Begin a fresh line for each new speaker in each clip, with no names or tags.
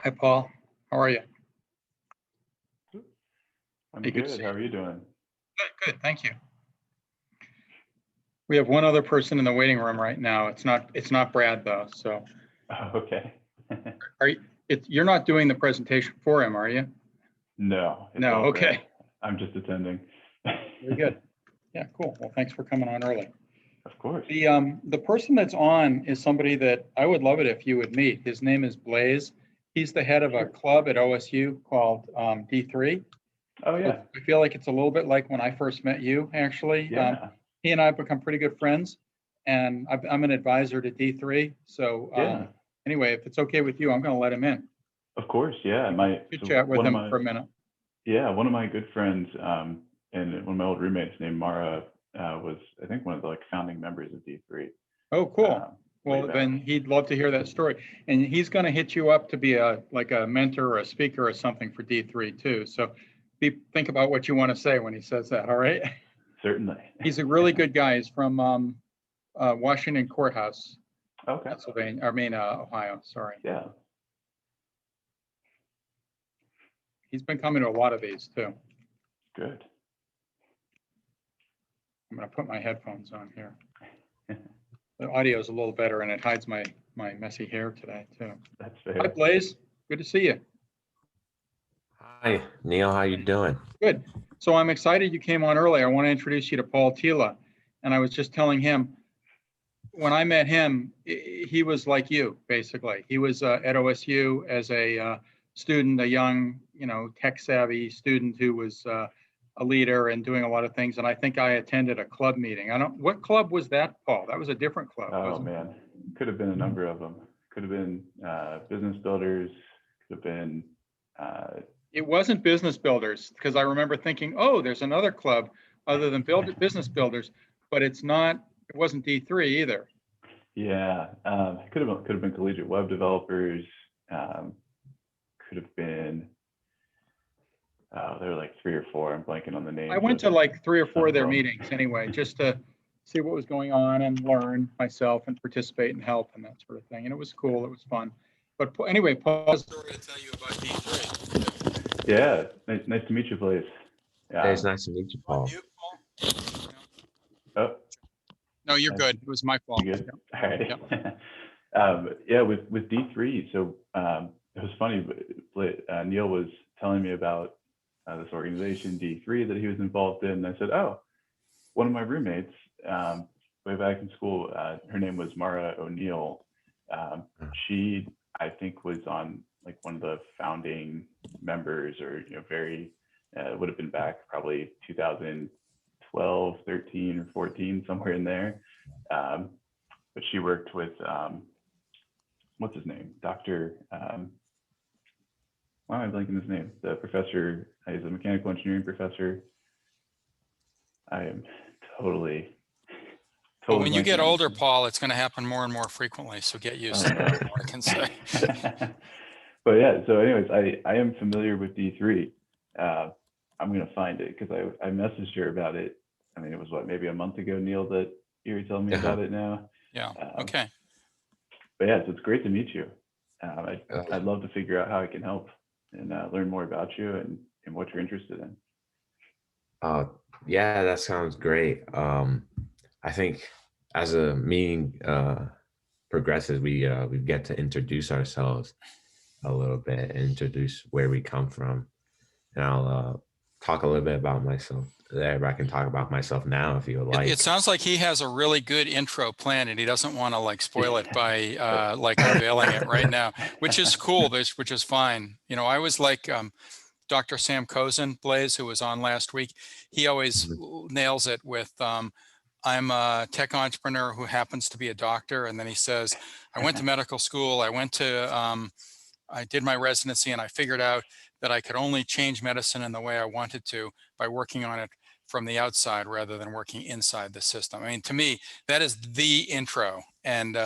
Hi, Paul. How are you?
I'm
Hey, good to
good.
see
How
you.
are you doing?
Good. Thank you. We have one other person in the waiting room right now. It's not Brad though. So
Oh, okay.
are you, you're not doing the presentation for him, are you?
No, it's
No.
all
Okay.
Brad. I'm just attending.
Very good. Yeah, cool. Well, thanks for coming on early.
Of course.
The person that's on is somebody that I would love it if you would meet. His name is Blaze. He's the head of a club at OSU called D3.
Oh, yeah.
I feel like it's a little bit like when I first met you, actually.
Yeah.
He and I have become pretty good friends, and I'm an advisor to D3. So
Yeah.
anyway, if it's okay with you, I'm going to let him in.
Of course. Yeah.
Chit chat with him for a minute.
Yeah. One of my good friends and one of my old roommates named Mara was, I think, one of the founding members of D3.
Oh, cool. Well, then he'd love to hear that story. And he's going to hit you up to be a mentor or a speaker or something for D3 too. So think about what you want to say when he says that. All right.
Certainly.
He's a really good guy. He's from Washington Courthouse,
Okay.
Pennsylvania. Ohio. Sorry.
Yeah.
He's been coming to a lot of these too.
Good.
I'm going to put my headphones on here. The audio is a little better, and it hides my messy hair today too.
That's fair.
Hi, Blaze. Good to see you.
Hi, Neil. How you doing?
Good. So I'm excited you came on early. I want to introduce you to Paul Tila. And I was just telling him, when I met him, he was like you, basically. He was at OSU as a student, a young, tech-savvy student who was a leader and doing a lot of things. And I think I attended a club meeting. What club was that, Paul? That was a different club.
Oh, man. Could have been a number of them. Could have been business builders. Could have been...
It wasn't business builders, because I remember thinking, oh, there's another club other than business builders, but it wasn't D3 either.
Yeah, could have been collegiate web developers. Could have been, there were like 3 or 4. I'm blanking on the names.
I went to like 3 or 4 of their meetings anyway, just to see what was going on and learn myself and participate and help and that sort of thing. And it was cool. It was fun. But anyway, Paul's story to tell you about D3.
Yeah, nice to meet you, Blaze.
Yeah. It's nice to meet you, Paul.
Oh.
No, you're good. It was my fault.
You good? All right.
Yep.
Yeah, with D3, so it was funny, but Neil was telling me about this organization, D3, that he was involved in. And I said, oh, one of my roommates, way back in school, her name was Mara O'Neill. She, I think, was on like one of the founding members, or very would have been back probably 2012, 13, or 14, somewhere in there. But she worked with what's his name, Dr. Why am I blanking his name? The professor. He's a mechanical engineering professor. I am totally.
But when you get older, Paul, it's going to happen more and more frequently. So get used to it. I can say.
But yeah, so anyways, I am familiar with D3. I'm going to find it because I messaged her about it. I mean, it was maybe a month ago, Neil, that you were telling me about it now.
Yeah. Okay.
But yeah, so it's great to meet you. I'd love to figure out how I can help and learn more about you and what you're interested in.
Yeah, that sounds great. I think as a meeting progresses, we get to introduce ourselves a little bit and introduce where we come from. And I'll talk a little bit about myself there, but I can talk about myself now if you would like.
It sounds like he has a really good intro plan and he doesn't want to spoil it by unveiling it right now, which is cool, which is fine. I was like Dr. Sam Cozen, Blaze, who was on last week. He always nails it with, I'm a tech entrepreneur who happens to be a doctor. And then he says, I went to medical school. I did my residency and I figured out that I could only change medicine in the way I wanted to by working on it from the outside rather than working inside the system. I mean, to me, that is the intro. And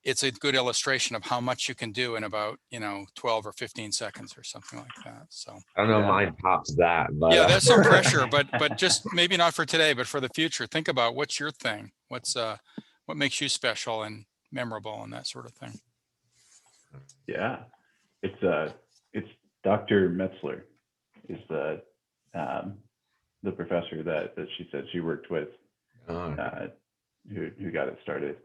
it's a good illustration of how much you can do in about, 12 or 15 seconds or something like that. So
I don't know, mine tops that, but
yeah, there's some pressure, but just maybe not for today, but for the future. Think about what's your thing, what makes you special and memorable and that sort of thing.
Yeah, It's Dr. Metzler is the professor that she said she worked with, who got it started.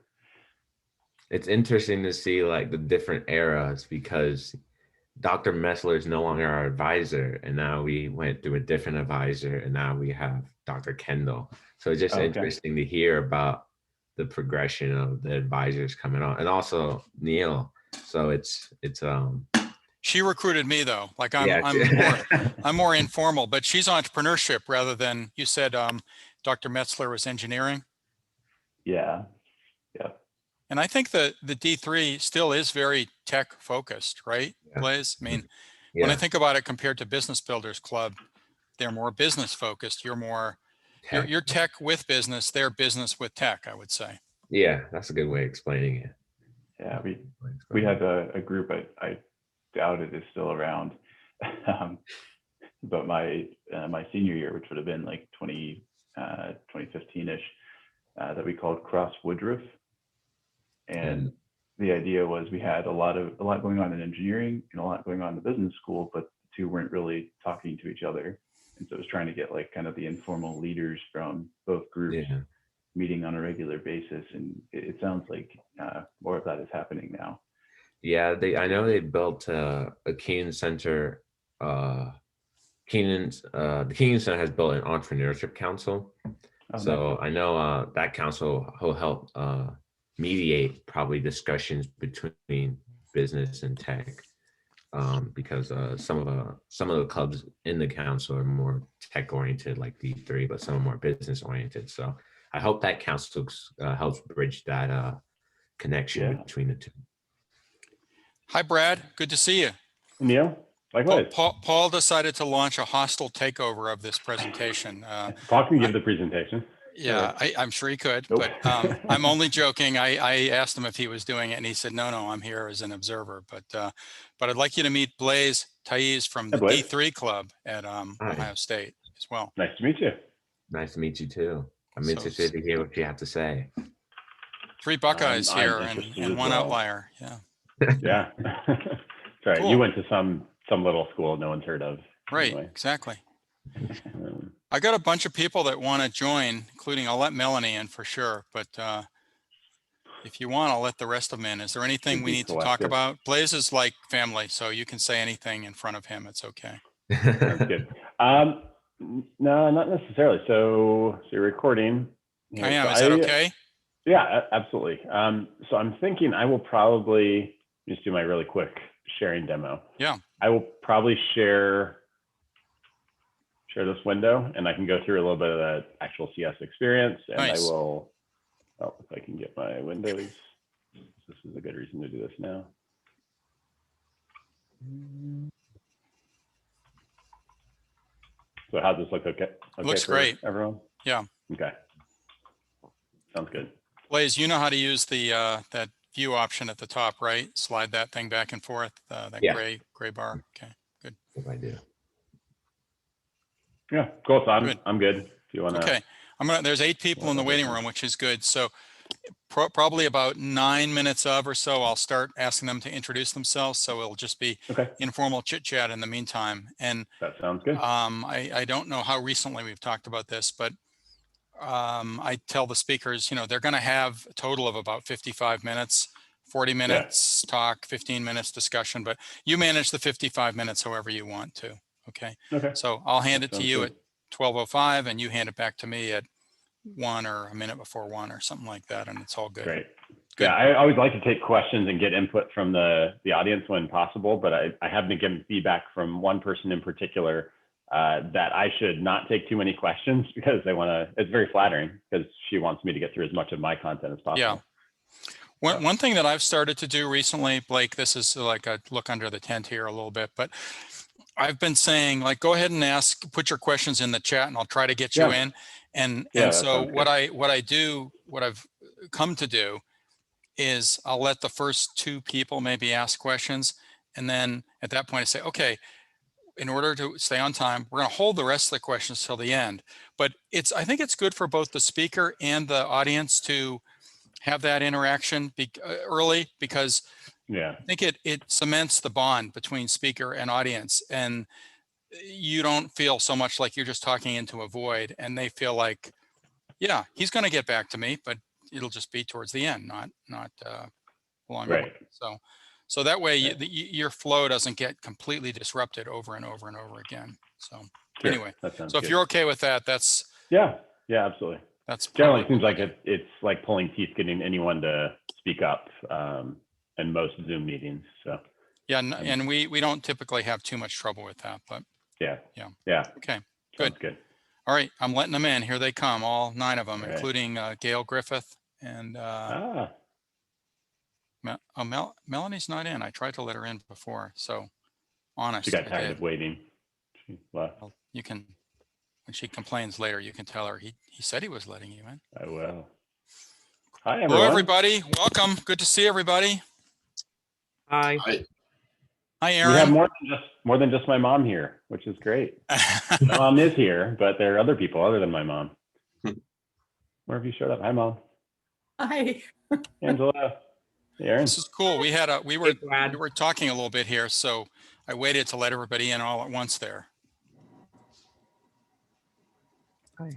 It's interesting to see like the different eras, because Dr. Metzler is no longer our advisor, and now we went through a different advisor, and now we have Dr. Kendall. So it's just interesting to hear about the progression of the advisors coming on, and also Neil. So it's
She recruited me though. Like I'm
yeah.
I'm more informal, but she's entrepreneurship rather than, you said Dr. Metzler was engineering.
Yeah.
And I think the D3 still is very tech focused, right, Blaze? I mean, when I think about it compared to Business Builders Club, they're more business focused. You're more, you're tech with business, they're business with tech, I would say.
Yeah, that's a good way of explaining it.
Yeah, we had a group, I doubt it is still around, but my senior year, which would have been like 2015-ish, that we called Cross Woodruff. And the idea was we had a lot going on in engineering and a lot going on in the business school, but the two weren't really talking to each other. And so it was trying to get like kind of the informal leaders from both groups meeting on a regular basis. And it sounds like more of that is happening now.
Yeah, I know they built a Keenan Center. The Keenan Center has built an entrepreneurship council. So nice. I know that council will help mediate probably discussions between business and tech, because some of the clubs in the council are more tech oriented, like D3, but some are more business oriented. So I hope that council helps bridge that connection between the two.
Hi, Brad. Good to see you.
Neil, likewise.
Paul decided to launch a hostile takeover of this presentation.
Paul can give the presentation.
Yeah, I'm sure he could, but I'm only joking. I asked him if he was doing it, and he said, no, I'm here as an observer. But I'd like you to meet Blaze Taiz from the D3 Club at Ohio State as well.
Nice to meet you.
Nice to meet you too. I'm interested to hear what you have to say.
3 Buckeyes here and one outlier. Yeah.
Yeah. Sorry, cool. You went to some little school no one's heard of.
Right, anyway. Exactly. I got a bunch of people that want to join, including I'll let Melanie in for sure, but if you want, I'll let the rest of them in. Is there anything we need to talk about? Blaze is like family, so you can say anything in front of him. It's okay.
That's good. No, not necessarily. So you're recording.
I am. Is that okay?
Yeah, absolutely. So I'm thinking I will probably just do my really quick sharing demo.
Yeah.
I will probably share this window, and I can go through a little bit of the actual CS experience, and nice. I will, if I can get my windows, this is a good reason to do this now. So how's this look? Okay.
Looks great.
Everyone?
Yeah.
Okay. Sounds good.
Blaze, you know how to use the that view option at the top, right? Slide that thing back and forth, that gray bar. Okay, good.
If I do.
Yeah, cool. So I'm good. If you want to.
Okay, there's 8 people in the waiting room, which is good. So probably about 9 minutes or so, I'll start asking them to introduce themselves. So it'll just be informal chit chat in the meantime. And
that sounds good.
I don't know how recently we've talked about this, but I tell the speakers, they're going to have a total of about 55 minutes, 40 minutes talk, 15 minutes discussion, but you manage the 55 minutes however you want to. Okay. So I'll hand it to you at 12:05 and you hand it back to me at 1 or a minute before 1 or something like that. And it's all good.
Great. Good. Yeah. I always like to take questions and get input from the audience when possible, but I have been getting feedback from one person in particular that I should not take too many questions because it's very flattering because she wants me to get through as much of my content as possible.
Yeah. One thing that I've started to do recently, Blake, this is like a look under the tent here a little bit, but I've been saying, like, go ahead and put your questions in the chat and I'll try to get you in. And so what I've come to do is I'll let the first 2 people maybe ask questions. And then at that point I say, okay, in order to stay on time, we're going to hold the rest of the questions till the end. But I think it's good for both the speaker and the audience to have that interaction early, because
Yeah.
I think it cements the bond between speaker and audience, and you don't feel so much like you're just talking into a void, and they feel like, yeah, he's going to get back to me, but it'll just be towards the end, not along the way.
Right.
So that way
Right.
your flow doesn't get completely disrupted over and over and over again. So
Sure.
anyway,
That sounds
so if
good.
you're okay with that, that's
Yeah, absolutely.
probably
Generally, it seems like it's like pulling teeth getting anyone to speak up in most Zoom meetings. So
yeah, and we don't typically have too much trouble with that, but
yeah.
Okay,
Sounds good.
all right, I'm letting them in. Here they come, all 9 of them,
All right.
including Gail Griffith and Melanie's not in. I tried to let her in before, so honest.
She got
I
tired
did.
of waiting. She left.
Well, you can, when she complains later, you can tell her he said he was letting you in.
I will. Hi, everyone.
Hello, everybody. Welcome. Good to see everybody.
Hi.
Hi,
We
Erin.
have more than just my mom here, which is great. My mom is here, but there are other people other than my mom. Where have you showed up? Hi, Mom.
Hi.
Angela. Hey, Erin.
This is cool. We were
Hey, Brad.
we were talking a little bit here, so I waited to let everybody in all at once there.
Hi.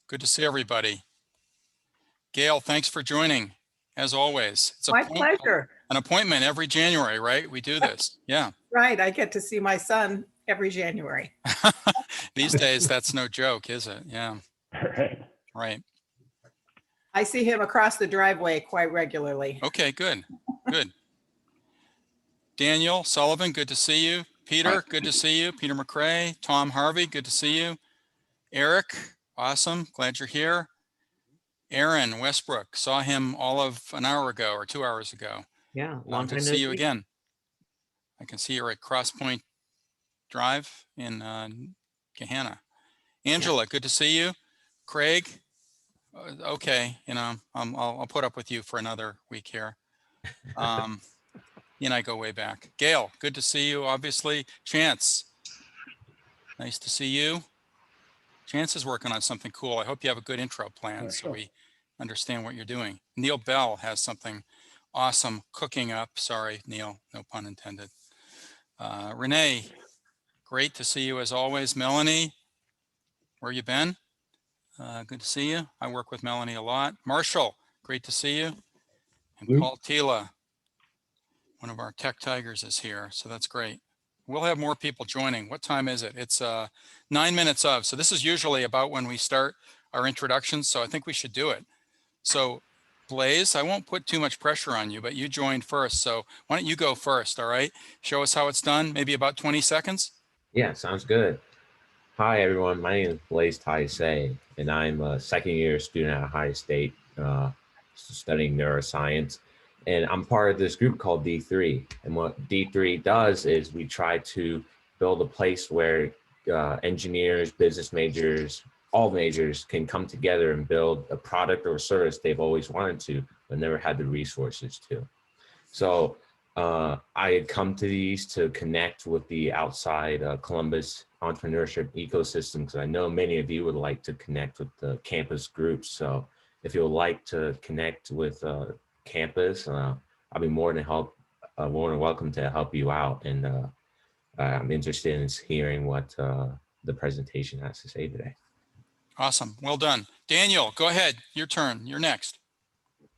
Good to see everybody. Gail, thanks for joining. As always, it's
My pleasure.
an appointment every January, right? We do this. Yeah.
Right. I get to see my son every January.
These days, that's no joke, is it? Yeah.
All right.
Right.
I see him across the driveway quite regularly.
Okay, good. Good. Daniel Sullivan, good to see you. Peter, good to see you. Peter McRae, Tom Harvey, good to see you. Eric, awesome. Glad you're here. Erin Westbrook, saw him all of an hour ago or 2 hours ago.
Yeah, long
Good
time
to
no
see you
see.
again. I can see you're at Cross Point Drive in Gahanna. Angela, good to see you. Craig, okay, I'll put up with you for another week here. You and I go way back. Gail, good to see you, obviously. Chance, nice to see you. Chance is working on something cool. I hope you have a good intro plan so we understand what you're doing. Neil Bell has something awesome cooking up. Sorry, Neil, no pun intended. Renee, great to see you as always. Melanie, where you been? Good to see you. I work with Melanie a lot. Marshall, great to see you. And
Hello.
Paul Tila, one of our tech tigers, is here, so that's great. We'll have more people joining. What time is it? It's 9 minutes of. So this is usually about when we start our introductions, so I think we should do it. So Blaze, I won't put too much pressure on you, but you joined first, so why don't you go first, all right? Show us how it's done, maybe about 20 seconds.
Yeah, sounds good. Hi, everyone. My name is Blaze Taisei, and I'm a second-year student at Ohio State studying neuroscience. And I'm part of this group called D3. And what D3 does is we try to build a place where engineers, business majors, all majors can come together and build a product or a service they've always wanted to, but never had the resources to. So I had come to these to connect with the outside Columbus entrepreneurship ecosystem, because I know many of you would like to connect with the campus groups. So if you would like to connect with campus, I'll be more than welcome to help you out. And I'm interested in hearing what the presentation has to say today.
Awesome, well done. Daniel, go ahead, your turn, you're next.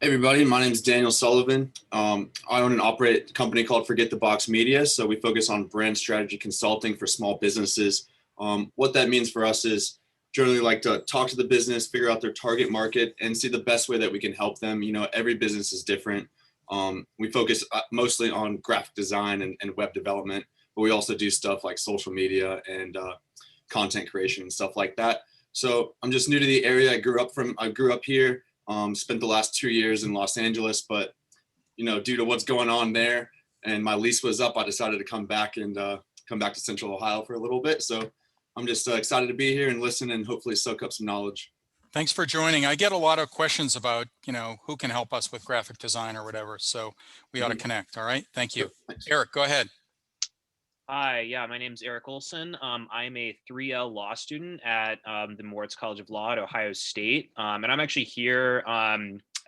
Hey everybody, my name is Daniel Sullivan. I own and operate a company called Forget the Box Media. So we focus on brand strategy consulting for small businesses. What that means for us is generally like to talk to the business, figure out their target market, and see the best way that we can help them. You know, every business is different. We focus mostly on graphic design and web development, but we also do stuff like social media and content creation and stuff like that. So I'm just new to the area. I grew up here. Spent the last 2 years in Los Angeles, but you know, due to what's going on there and my lease was up, I decided to come back to Central Ohio for a little bit. So I'm just excited to be here and listen and hopefully soak up some knowledge.
Thanks for joining. I get a lot of questions about, you know, who can help us with graphic design or whatever. So we ought to connect. All right. Thank you.
Sure,
Eric, go ahead.
Hi, yeah, my name's Eric Olson. I'm a 3L law student at the Moritz College of Law at Ohio State. And I'm actually here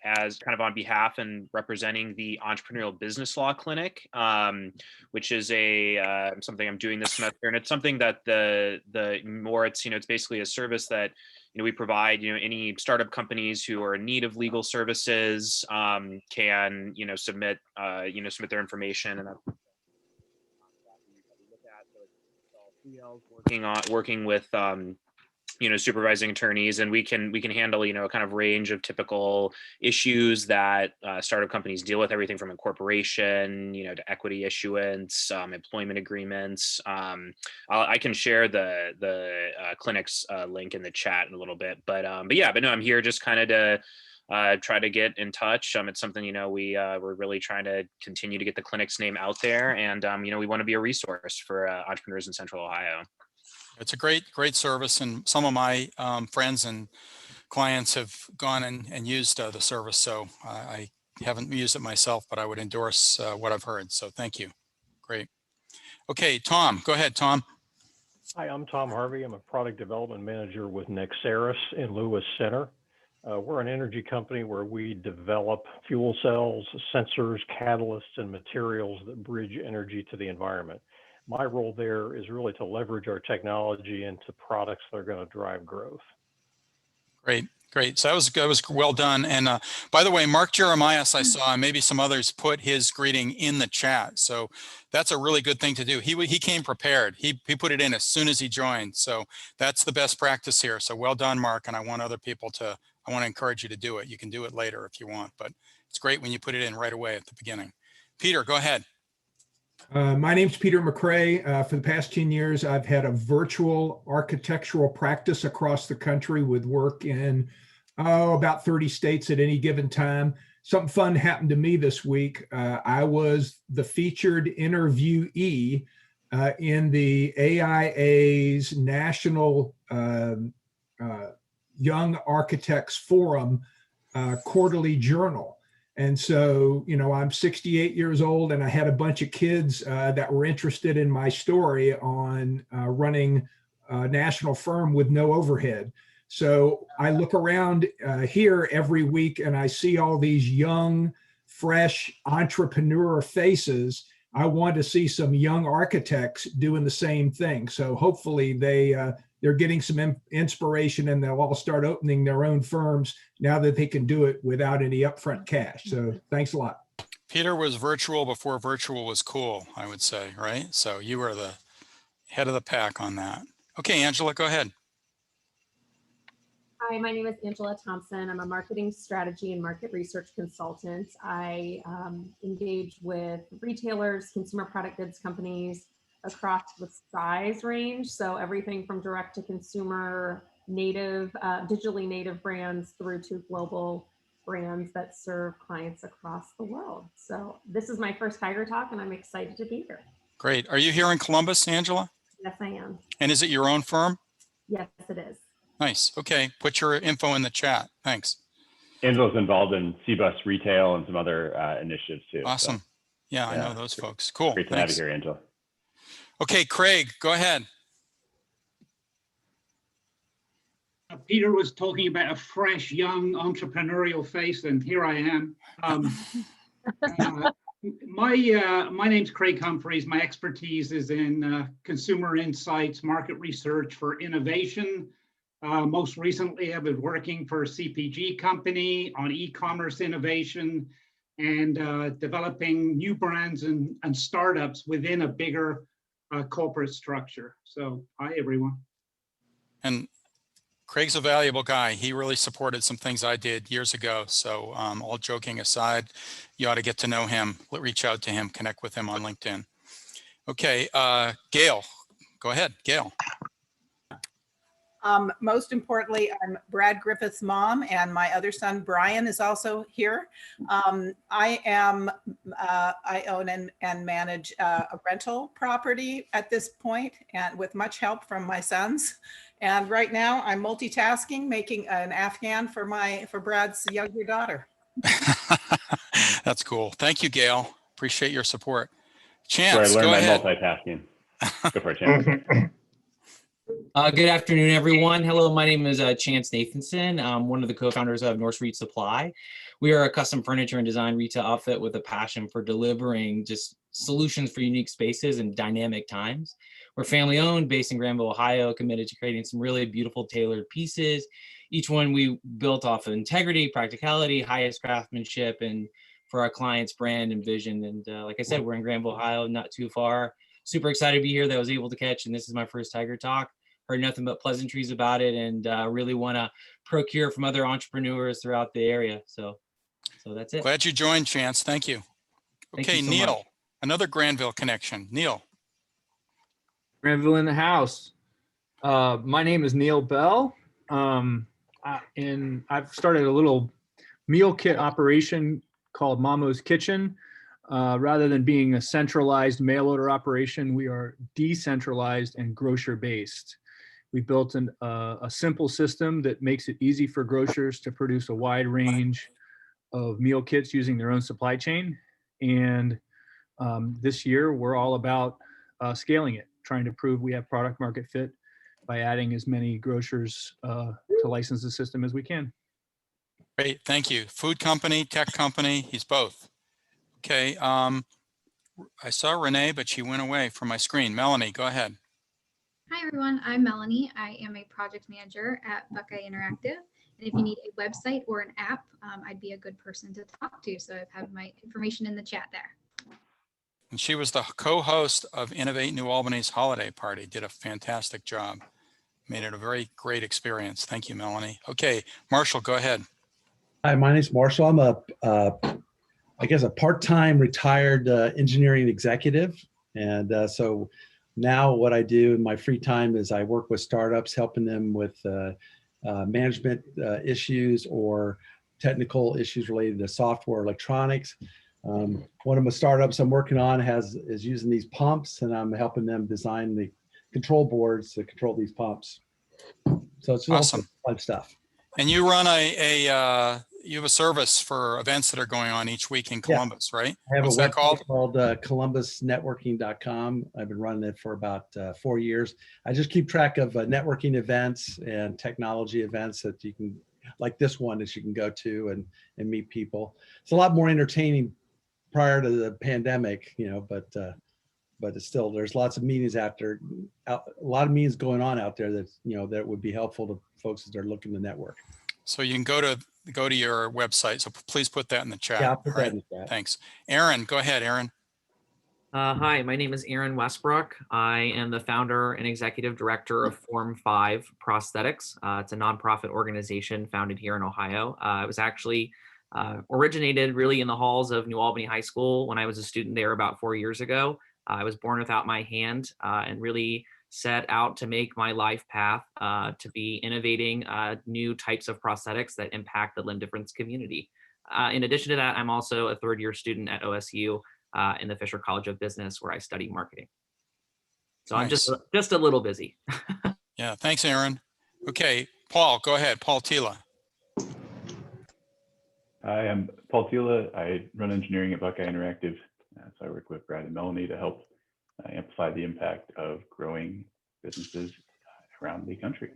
as kind of on behalf and representing the Entrepreneurial Business Law Clinic, which is a something I'm doing this semester, and it's something that it's basically a service that we provide. Any startup companies who are in need of legal services can submit their information, and that's working with supervising attorneys, and we can handle kind of range of typical issues that startup companies deal with, everything from incorporation to equity issuance, employment agreements. I can share the clinic's link in the chat in a little bit, but no, I'm here just kind of to try to get in touch. It's something we're really trying to continue to get the clinic's name out there, and we want to be a resource for entrepreneurs in Central Ohio.
It's a great service, and some of my friends and clients have gone and used the service. So I haven't used it myself, but I would endorse what I've heard. So thank you. Great. Okay, Tom, go ahead, Tom.
Hi, I'm Tom Harvey. I'm a product development manager with Nexaris in Lewis Center. We're an energy company where we develop fuel cells, sensors, catalysts, and materials that bridge energy to the environment. My role there is really to leverage our technology into products that are going to drive growth.
Great. So that was well done. And by the way, Mark Jeremias, I saw, and maybe some others, put his greeting in the chat. So that's a really good thing to do. He came prepared. He put it in as soon as he joined. So that's the best practice here. So well done, Mark. And I want to encourage you to do it. You can do it later if you want, but it's great when you put it in right away at the beginning. Peter, go ahead.
My name's Peter McCrae. For the past 10 years, I've had a virtual architectural practice across the country with work in about 30 states at any given time. Something fun happened to me this week. I was the featured interviewee in the AIA's National Young Architects Forum quarterly journal. And so, I'm 68 years old, and I had a bunch of kids that were interested in my story on running a national firm with no overhead. So I look around here every week and I see all these young, fresh entrepreneur faces. I want to see some young architects doing the same thing. So hopefully they're getting some inspiration, and they'll all start opening their own firms now that they can do it without any upfront cash. So thanks a lot.
Peter was virtual before virtual was cool, I would say, right? So you were the head of the pack on that. Okay, Angela, go ahead.
Hi, my name is Angela Thompson. I'm a marketing strategy and market research consultant. I engage with retailers, consumer product goods companies across the size range. So everything from direct to consumer, native, digitally native brands through to global brands that serve clients across the world. So this is my first Tiger Talk, and I'm excited to be here.
Great. Are you here in Columbus, Angela?
Yes, I am.
And is it your own firm?
Yes, it is.
Nice. Okay. Put your info in the chat. Thanks.
Angela's involved in C-Bus retail and some other initiatives too.
Awesome. So, yeah, I know those folks. Cool.
Great to have you here, Angela.
Okay, Craig, go ahead.
Peter was talking about a fresh, young entrepreneurial face, and here I am. My name's Craig Humphreys. My expertise is in consumer insights, market research for innovation. Most recently, I've been working for a CPG company on e-commerce innovation and developing new brands and startups within a bigger corporate structure. So, hi, everyone.
And Craig's a valuable guy. He really supported some things I did years ago. So all joking aside, you ought to get to know him, reach out to him, connect with him on LinkedIn. Okay, Gail, go ahead, Gail.
Most importantly, I'm Brad Griffith's mom, and my other son, Brian, is also here. I own and manage a rental property at this point, and with much help from my sons. And right now I'm multitasking, making an Afghan for Brad's younger daughter.
That's cool. Thank you, Gail. Appreciate your support. Chance,
go ahead.
Multitasking.
Go for it, Chance.
Good afternoon, everyone. Hello, my name is Chance Nathanson. I'm one of the co-founders of North Street Supply. We are a custom furniture and design retail outfit with a passion for delivering just solutions for unique spaces and dynamic times. We're family owned, based in Granville, Ohio, committed to creating some really beautiful tailored pieces. Each one we built off of integrity, practicality, highest craftsmanship, and for our clients' brand and vision. And like I said, we're in Granville, Ohio, not too far. Super excited to be here that I was able to catch, and this is my first Tiger Talk. Heard nothing but pleasantries about it, and really want to procure from other entrepreneurs throughout the area. So that's it.
Glad you joined, Chance. Thank you.
Thank
Okay,
you so
Neil,
much.
another Granville connection. Neil.
Granville in the house. My name is Neil Bell, and I've started a little meal kit operation called Mamo's Kitchen. Rather than being a centralized mail order operation, we are decentralized and grocer based. We built a simple system that makes it easy for grocers to produce a wide range of meal kits using their own supply chain. And this year, we're all about scaling it, trying to prove we have product market fit by adding as many grocers to license the system as we can.
Great, thank you. Food company, tech company, he's both. Okay, I saw Renee, but she went away from my screen. Melanie, go ahead.
Hi everyone, I'm Melanie. I am a project manager at Buckeye Interactive. And if you need a website or an app, I'd be a good person to talk to. So I've had my information in the chat there.
And she was the co-host of Innovate New Albany's holiday party. Did a fantastic job. Made it a very great experience. Thank you, Melanie. Okay, Marshall, go ahead.
Hi, my name's Marshall. I'm I guess a part-time retired engineering executive. And so now what I do in my free time is I work with startups, helping them with management issues or technical issues related to software, electronics. One of my startups I'm working on is using these pumps, and I'm helping them design the control boards to control these pumps. So it's awesome, fun stuff.
And you run you have a service for events that are going on each week in Columbus, right?
I have
What's
a
that
website called columbusnetworking.com. I've been running it for about 4 years. I just keep track of networking events and technology events that you can, like this one, that you can go to and meet people. It's a lot more entertaining prior to the pandemic, but it's still, there's lots of meetings a lot of meetings going on out there that, that would be helpful to folks as they're looking to network.
So you can go to your website. So please put that in the chat.
Yeah, I'll put that in the chat.
Thanks. Erin, go ahead, Erin.
Hi, my name is Erin Westbrook. I am the founder and executive director of Form 5 Prosthetics. It's a nonprofit organization founded here in Ohio. It was actually originated really in the halls of New Albany High School when I was a student there about 4 years ago. I was born without my hand and really set out to make my life path to be innovating new types of prosthetics that impact the limb difference community. In addition to that, I'm also a third-year student at OSU in the Fisher College of Business, where I study marketing. So nice. I'm just a little busy.
Yeah, thanks, Erin. Okay, Paul, go ahead. Paul Tila.
Hi, I'm Paul Tila. I run engineering at Buckeye Interactive. So I work with Brad and Melanie to help amplify the impact of growing businesses around the country.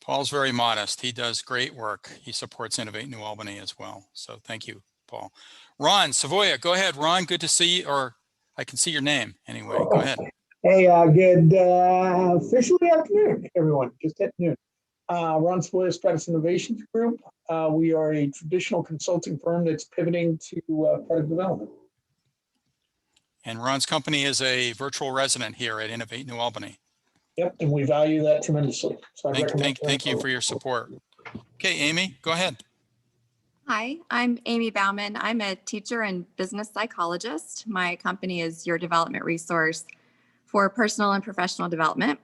Paul's very modest. He does great work. He supports Innovate New Albany as well. So thank you, Paul. Ron Savoya, go ahead. Ron, good to see you, or I can see your name anyway. Go ahead.
Hey, good officially afternoon, everyone. Just at noon. Ron Savoya, Stratus Innovations Group. We are a traditional consulting firm that's pivoting to product development.
And Ron's company is a virtual resident here at Innovate New Albany.
Yep, and we value that tremendously. So
thank you for your support. Okay, Amy, go ahead.
Hi, I'm Amy Bauman. I'm a teacher and business psychologist. My company is your development resource for personal and professional development.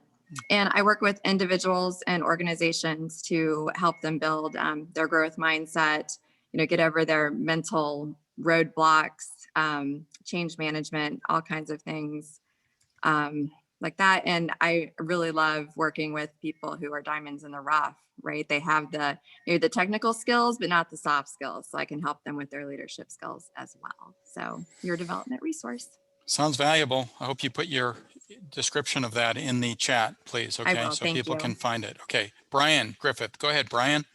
And I work with individuals and organizations to help them build their growth mindset, get over their mental roadblocks, change management, all kinds of things like that. And I really love working with people who are diamonds in the rough, right? They have maybe the technical skills, but not the soft skills. So I can help them with their leadership skills as well. So your development resource.
Sounds valuable. I hope you put your description of that in the chat, please. Okay, so people can find it. Okay, Brian Griffith, go ahead, Brian.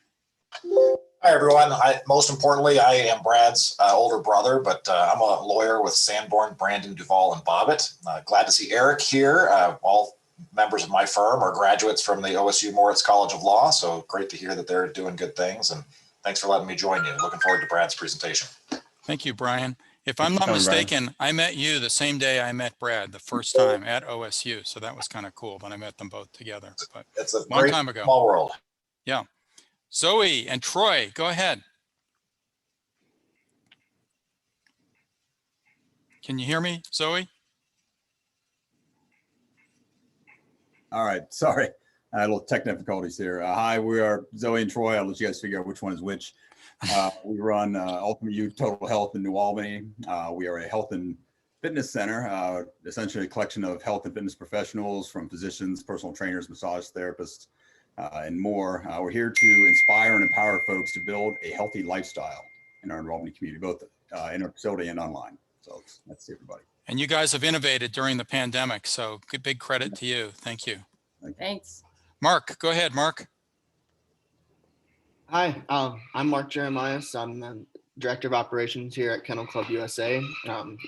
Hi, everyone. Most importantly, I am Brad's older brother, but I'm a lawyer with Sanborn, Brandon, Duval, and Bobbitt. Glad to see Eric here. All members of my firm are graduates from the OSU Moritz College of Law, so great to hear that they're doing good things. And thanks for letting me join you. Looking forward to Brad's presentation.
Thank you, Brian. If I'm not mistaken, I met you the same day I met Brad the first time at OSU. So that was kind of cool when I met them both together. But
it's a
long
great
time ago.
Small world.
Yeah. Zoe and Troy, go ahead. Can you hear me, Zoe?
All right, sorry. A little tech difficulties here. Hi, we are Zoe and Troy. I'll let you guys figure out which one is which. We run Ultimate Youth Total Health in New Albany. We are a health and fitness center, essentially a collection of health and fitness professionals from physicians, personal trainers, massage therapists, and more. We're here to inspire and empower folks to build a healthy lifestyle in our Albany community, both in our facility and online. So that's everybody.
And you guys have innovated during the pandemic. So good, big credit to you. Thank you.
Thanks.
Mark, go ahead, Mark.
Hi, I'm Mark Jeremias. I'm the Director of Operations here at Kennel Club USA.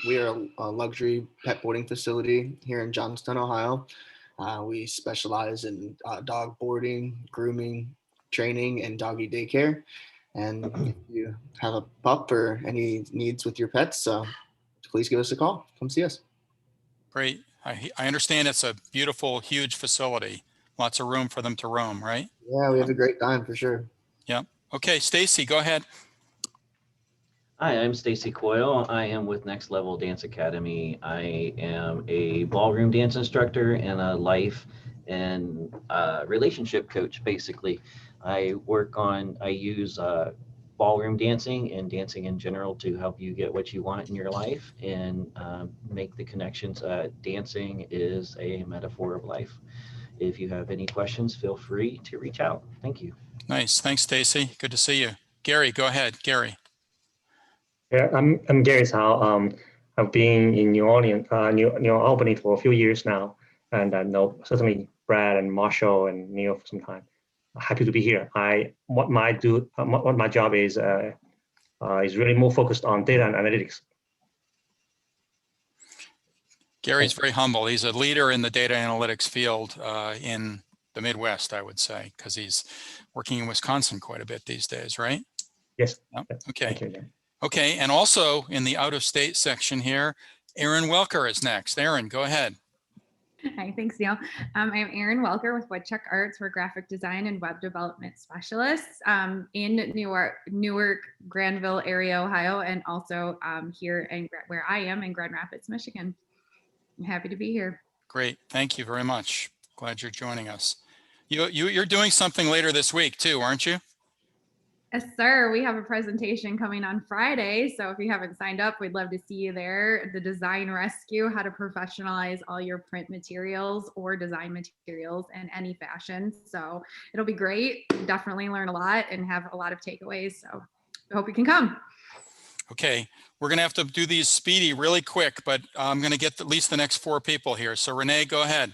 We are a luxury pet boarding facility here in Johnstown, Ohio. We specialize in dog boarding, grooming, training, and doggy daycare. And if you have a pup or any needs with your pets, please give us a call. Come see us.
Great. I understand it's a beautiful, huge facility. Lots of room for them to roam, right?
Yeah, we have a great time for sure.
Yeah. Okay, Stacy, go ahead.
Hi, I'm Stacy Coyle. I am with Next Level Dance Academy. I am a ballroom dance instructor and a life and relationship coach, basically. I use ballroom dancing and dancing in general to help you get what you want in your life and make the connections. Dancing is a metaphor of life. If you have any questions, feel free to reach out. Thank you.
Nice. Thanks, Stacy. Good to see you. Gary, go ahead. Gary.
Yeah, I'm Gary Cao. I've been in New Orleans, New Albany for a few years now, and I know certainly Brad and Marshall and Neil for some time. Happy to be here. What my job is really more focused on data and analytics.
Gary's very humble. He's a leader in the data analytics field in the Midwest, I would say, because he's working in Wisconsin quite a bit these days, right?
Yes.
Yep. Okay. Okay. And also in the out-of-state section here, Erin Welker is next. Erin, go ahead.
Hi, thanks, Neil. I'm Erin Welker with Woodchuck Arts. We're graphic design and web development specialists in Newark, Granville area, Ohio, and also here where I am in Grand Rapids, Michigan. I'm happy to be here.
Great. Thank you very much. Glad you're joining us. You're doing something later this week too, aren't you?
Yes, sir. We have a presentation coming on Friday. So if you haven't signed up, we'd love to see you there. The Design Rescue, how to professionalize all your print materials or design materials in any fashion. So it'll be great. Definitely learn a lot and have a lot of takeaways. So I hope you can come.
Okay, we're gonna have to do these speedy really quick, but I'm gonna get at least the next 4 people here. So Renee, go ahead.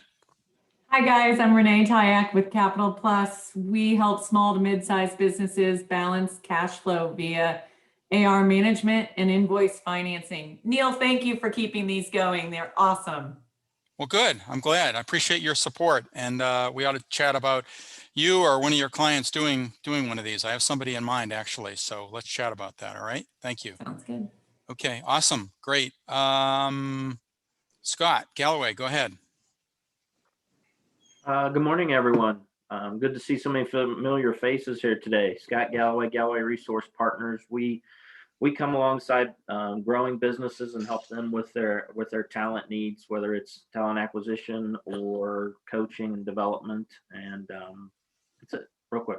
Hi guys, I'm Renee Tyack with Capital Plus. We help small to mid-sized businesses balance cash flow via AR management and invoice financing. Neil, thank you for keeping these going. They're awesome.
Well, good. I'm glad. I appreciate your support, and we ought to chat about you or one of your clients doing one of these. I have somebody in mind actually, so let's chat about that. All right. Thank you.
Sounds good.
Okay. Awesome. Great. Scott Galloway, go ahead.
Good morning, everyone. Good to see so many familiar faces here today. Scott Galloway, Galloway Resource Partners. We come alongside growing businesses and help them with their talent needs, whether it's talent acquisition or coaching and development. And that's it, real quick.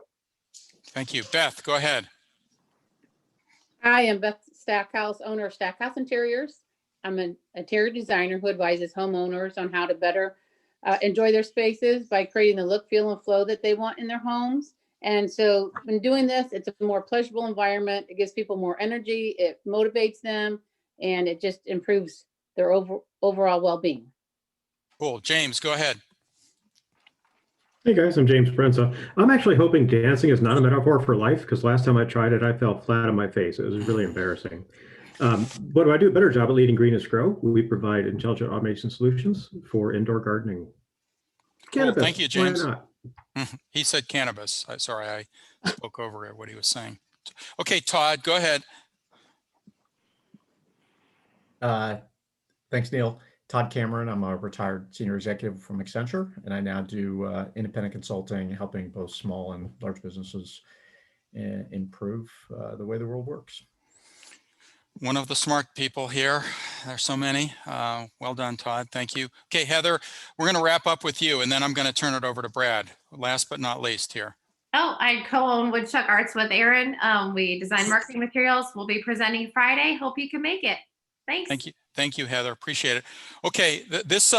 Thank you. Beth, go ahead.
Hi, I'm Beth Stackhouse, owner of Stackhouse Interiors. I'm an interior designer who advises homeowners on how to better enjoy their spaces by creating the look, feel, and flow that they want in their homes. And so when doing this, it's a more pleasurable environment. It gives people more energy, it motivates them, and it just improves their overall well-being.
Cool. James, go ahead.
Hey guys, I'm James Prensa. I'm actually hoping dancing is not a metaphor for life, because last time I tried it, I fell flat on my face. It was really embarrassing. But do I do a better job at leading Green is Grow? We provide intelligent automation solutions for indoor gardening.
Cool.
Cannabis,
Thank you, James.
why not?
He said cannabis. Sorry, I spoke over what he was saying. Okay, Todd, go ahead.
Thanks, Neil. Todd Cameron. I'm a retired senior executive from Accenture, and I now do independent consulting, helping both small and large businesses improve the way the world works.
One of the smart people here. There's so many. Well done, Todd. Thank you. Okay, Heather, we're going to wrap up with you, and then I'm going to turn it over to Brad. Last but not least here.
Oh, I co-own Woodchuck Arts with Erin. We design marketing materials. We'll be presenting Friday. Hope you can make it. Thanks.
Thank you. Thank you, Heather. Appreciate it. Okay, this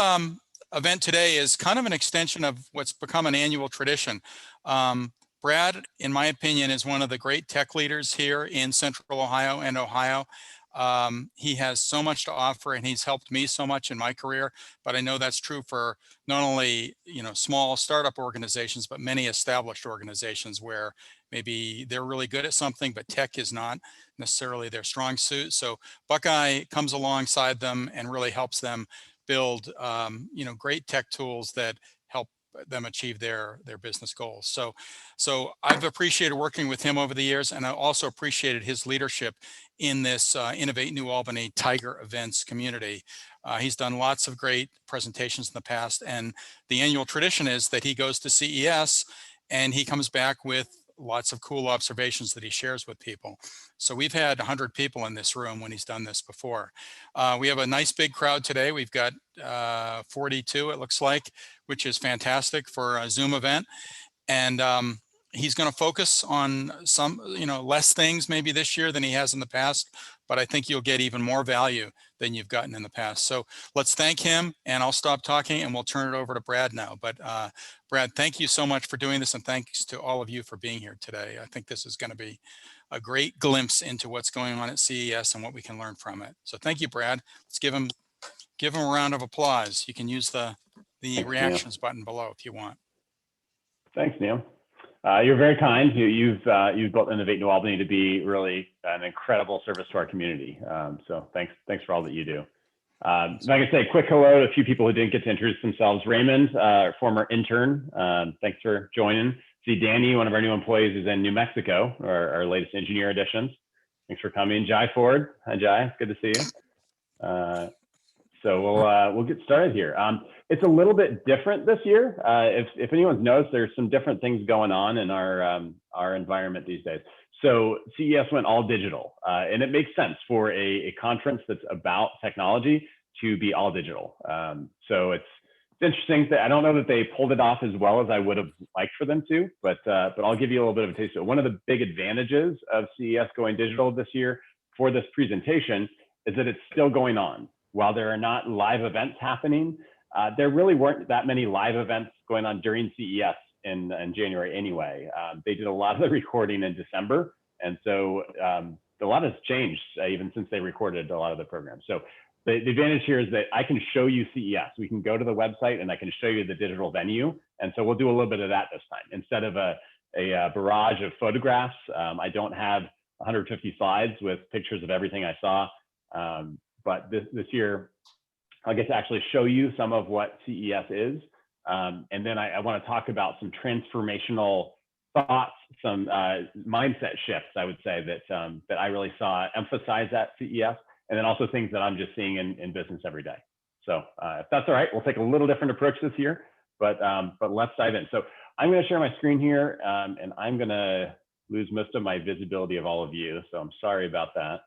event today is kind of an extension of what's become an annual tradition. Brad, in my opinion, is one of the great tech leaders here in Central Ohio and Ohio. He has so much to offer, and he's helped me so much in my career, but I know that's true for not only, small startup organizations, but many established organizations where maybe they're really good at something, but tech is not necessarily their strong suit. So Buckeye comes alongside them and really helps them build, great tech tools that help them achieve their business goals. So I've appreciated working with him over the years, and I also appreciated his leadership in this Innovate New Albany Tiger events community. He's done lots of great presentations in the past, and the annual tradition is that he goes to CES and he comes back with lots of cool observations that he shares with people. So we've had 100 people in this room when he's done this before. We have a nice big crowd today. We've got 42, it looks like, which is fantastic for a Zoom event. And he's going to focus on some, less things maybe this year than he has in the past, but I think you'll get even more value than you've gotten in the past. So let's thank him, and I'll stop talking and we'll turn it over to Brad now. But Brad, thank you so much for doing this, and thanks to all of you for being here today. I think this is going to be a great glimpse into what's going on at CES and what we can learn from it. So thank you, Brad. Let's give him a round of applause. You can use the reactions button below if you want.
Thanks, Neil. You're very kind. You've built Innovate New Albany to be really an incredible service to our community. So thanks for all that you do. Like I say, quick hello to a few people who didn't get to introduce themselves. Raymond, our former intern, thanks for joining. See Danny, one of our new employees, is in New Mexico, our latest engineer additions. Thanks for coming. Jai Ford. Hi, Jai. It's good to see you. So we'll get started here. It's a little bit different this year. If anyone's noticed, there's some different things going on in our environment these days. So CES went all digital, and it makes sense for a conference that's about technology to be all digital. So it's interesting that I don't know that they pulled it off as well as I would have liked for them to, but I'll give you a little bit of a taste of it. One of the big advantages of CES going digital this year for this presentation is that it's still going on. While there are not live events happening, there really weren't that many live events going on during CES in January anyway. They did a lot of the recording in December. And so a lot has changed even since they recorded a lot of the programs. So the advantage here is that I can show you CES. We can go to the website and I can show you the digital venue. And so we'll do a little bit of that this time. Instead of a barrage of photographs, I don't have 150 slides with pictures of everything I saw. But this year, I'll get to actually show you some of what CES is. And then I want to talk about some transformational thoughts, some mindset shifts, I would say, that I really saw emphasize at CES, and then also things that I'm just seeing in business every day. So if that's all right, we'll take a little different approach this year, but let's dive in. So I'm going to share my screen here, and I'm going to lose most of my visibility of all of you. So I'm sorry about that.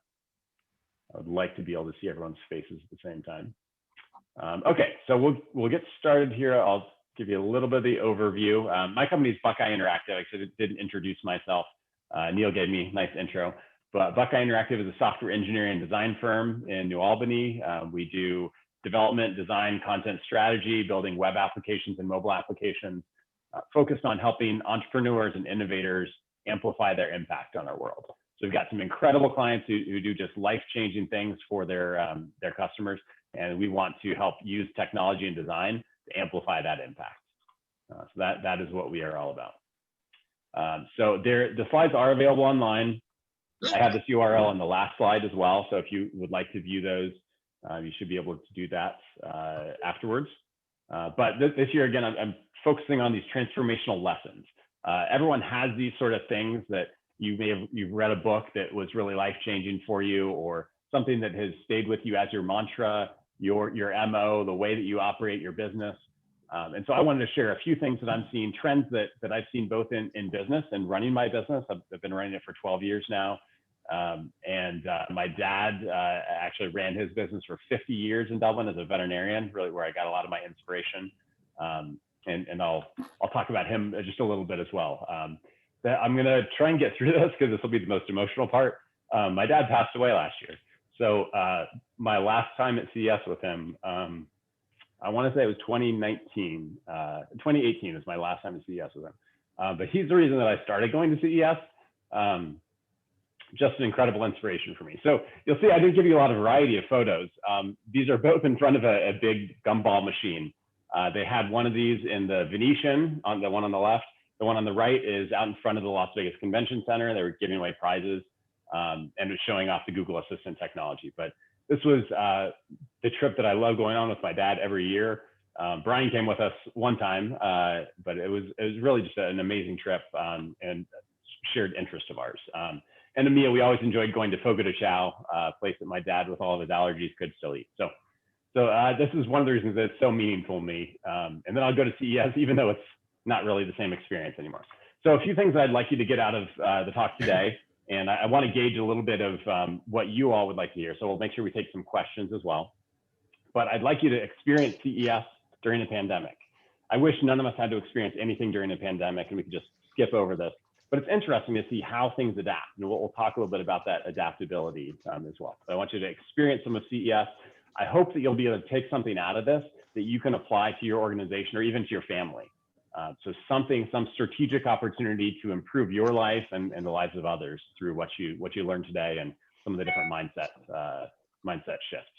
I would like to be able to see everyone's faces at the same time. Okay, so we'll get started here. I'll give you a little bit of the overview. My company is Buckeye Interactive. I didn't introduce myself. Neil gave me a nice intro. But Buckeye Interactive is a software engineering and design firm in New Albany. We do development, design, content strategy, building web applications and mobile applications, focused on helping entrepreneurs and innovators amplify their impact on our world. So we've got some incredible clients who do just life-changing things for their customers, and we want to help use technology and design to amplify that impact. So that is what we are all about. So the slides are available online. I have this URL on the last slide as well. So if you would like to view those, you should be able to do that afterwards. But this year, again, I'm focusing on these transformational lessons. Everyone has these sort of things that you've read a book that was really life-changing for you, or something that has stayed with you as your mantra, your MO, the way that you operate your business. And so I wanted to share a few things that I'm seeing, trends that I've seen both in business and running my business. I've been running it for 12 years now. My dad actually ran his business for 50 years in Dublin as a veterinarian, really where I got a lot of my inspiration. And I'll talk about him just a little bit as well. I'm gonna try and get through this because this will be the most emotional part. My dad passed away last year. So my last time at CES with him, I want to say it was 2019, 2018 was my last time at CES with him. But he's the reason that I started going to CES. Just an incredible inspiration for me. So you'll see I didn't give you a lot of variety of photos. These are both in front of a big gumball machine. They had one of these in the Venetian, on the one on the left. The one on the right is out in front of the Las Vegas Convention Center. They were giving away prizes and it was showing off the Google Assistant technology. But this was the trip that I love going on with my dad every year. Brian came with us one time, but it was really just an amazing trip and shared interest of ours. And a meal, we always enjoyed going to Fogo de Chão, a place that my dad, with all of his allergies, could still eat. So this is one of the reasons that it's so meaningful to me. And then I'll go to CES, even though it's not really the same experience anymore. So a few things I'd like you to get out of the talk today. And I want to gauge a little bit of what you all would like to hear. So we'll make sure we take some questions as well. But I'd like you to experience CES during the pandemic. I wish none of us had to experience anything during the pandemic and we could just skip over this. But it's interesting to see how things adapt. And we'll talk a little bit about that adaptability as well. So I want you to experience some of CES. I hope that you'll be able to take something out of this that you can apply to your organization or even to your family. So some strategic opportunity to improve your life and the lives of others through what you learned today and some of the different mindset shifts.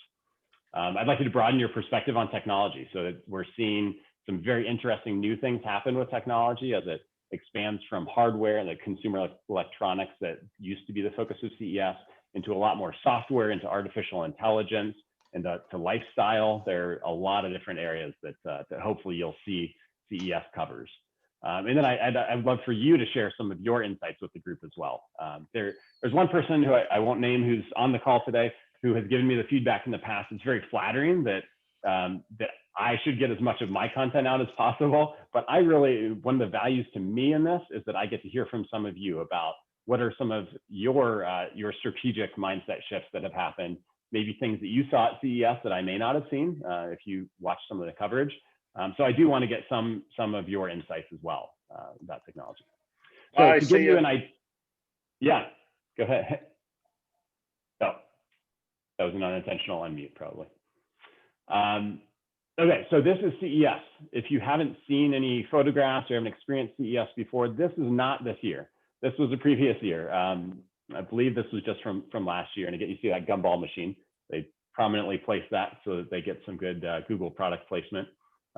I'd like you to broaden your perspective on technology so that we're seeing some very interesting new things happen with technology as it expands from hardware and the consumer electronics that used to be the focus of CES into a lot more software, into artificial intelligence, and to lifestyle. There are a lot of different areas that hopefully you'll see CES covers. And then I'd love for you to share some of your insights with the group as well. There's one person who I won't name who's on the call today who has given me the feedback in the past. It's very flattering that I should get as much of my content out as possible, but one of the values to me in this is that I get to hear from some of you about what are some of your strategic mindset shifts that have happened, maybe things that you saw at CES that I may not have seen if you watched some of the coverage. So I do want to get some of your insights as well about technology. So to give you an idea, yeah, go ahead. Oh, that was an unintentional unmute probably. Okay, so this is CES. If you haven't seen any photographs or haven't experienced CES before, this is not this year. This was the previous year. I believe this was just from last year. And again, you see that gumball machine. They prominently placed that so that they get some good Google product placement.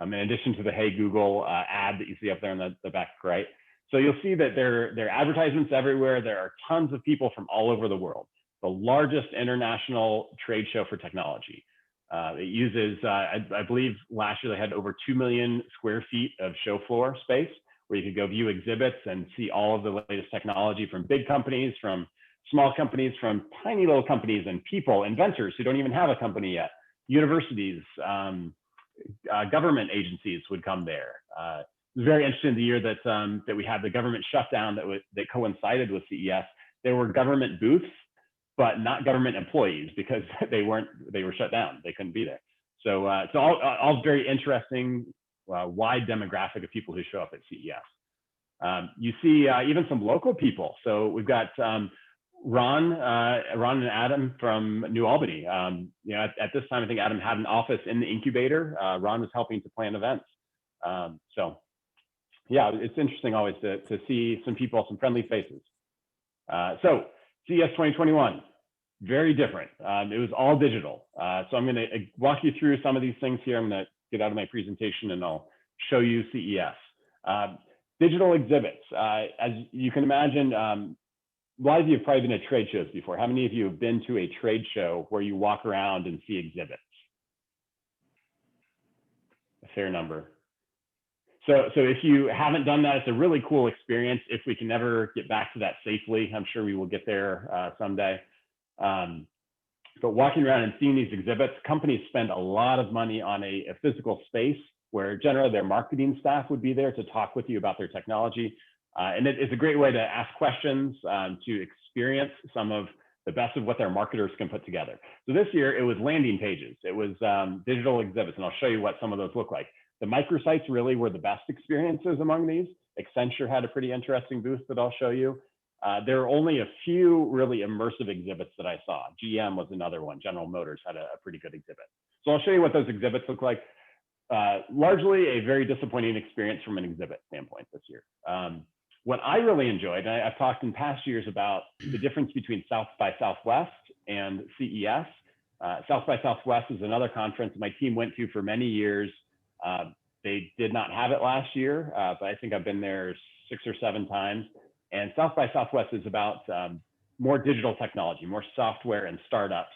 In addition to the Hey Google ad that you see up there in the back right. So you'll see that there are advertisements everywhere. There are tons of people from all over the world. The largest international trade show for technology. It uses, I believe last year they had over 2 million square feet of show floor space where you could go view exhibits and see all of the latest technology from big companies, from small companies, from tiny little companies and people, inventors who don't even have a company yet, universities, government agencies would come there. It was very interesting the year that we had the government shutdown that coincided with CES. There were government booths, but not government employees because they were shut down. They couldn't be there. So it's all very interesting, wide demographic of people who show up at CES. You see even some local people. So we've got Ron and Adam from New Albany. At this time, I think Adam had an office in the incubator. Ron was helping to plan events. So yeah, it's interesting always to see some people, some friendly faces. So CES 2021, very different. It was all digital. So I'm going to walk you through some of these things here. I'm going to get out of my presentation and I'll show you CES. Digital exhibits. As you can imagine, a lot of you have probably been at trade shows before. How many of you have been to a trade show where you walk around and see exhibits? A fair number. So if you haven't done that, it's a really cool experience. If we can ever get back to that safely, I'm sure we will get there someday. But walking around and seeing these exhibits, companies spend a lot of money on a physical space where generally their marketing staff would be there to talk with you about their technology. And it's a great way to ask questions, to experience some of the best of what their marketers can put together. So this year it was landing pages. It was digital exhibits, and I'll show you what some of those look like. The microsites really were the best experiences among these. Accenture had a pretty interesting booth that I'll show you. There are only a few really immersive exhibits that I saw. GM was another one. General Motors had a pretty good exhibit. So I'll show you what those exhibits look like. Largely a very disappointing experience from an exhibit standpoint this year. What I really enjoyed, and I've talked in past years about the difference between South by Southwest and CES. South by Southwest is another conference my team went to for many years. They did not have it last year, but I think I've been there 6 or 7 times. And South by Southwest is about more digital technology, more software and startups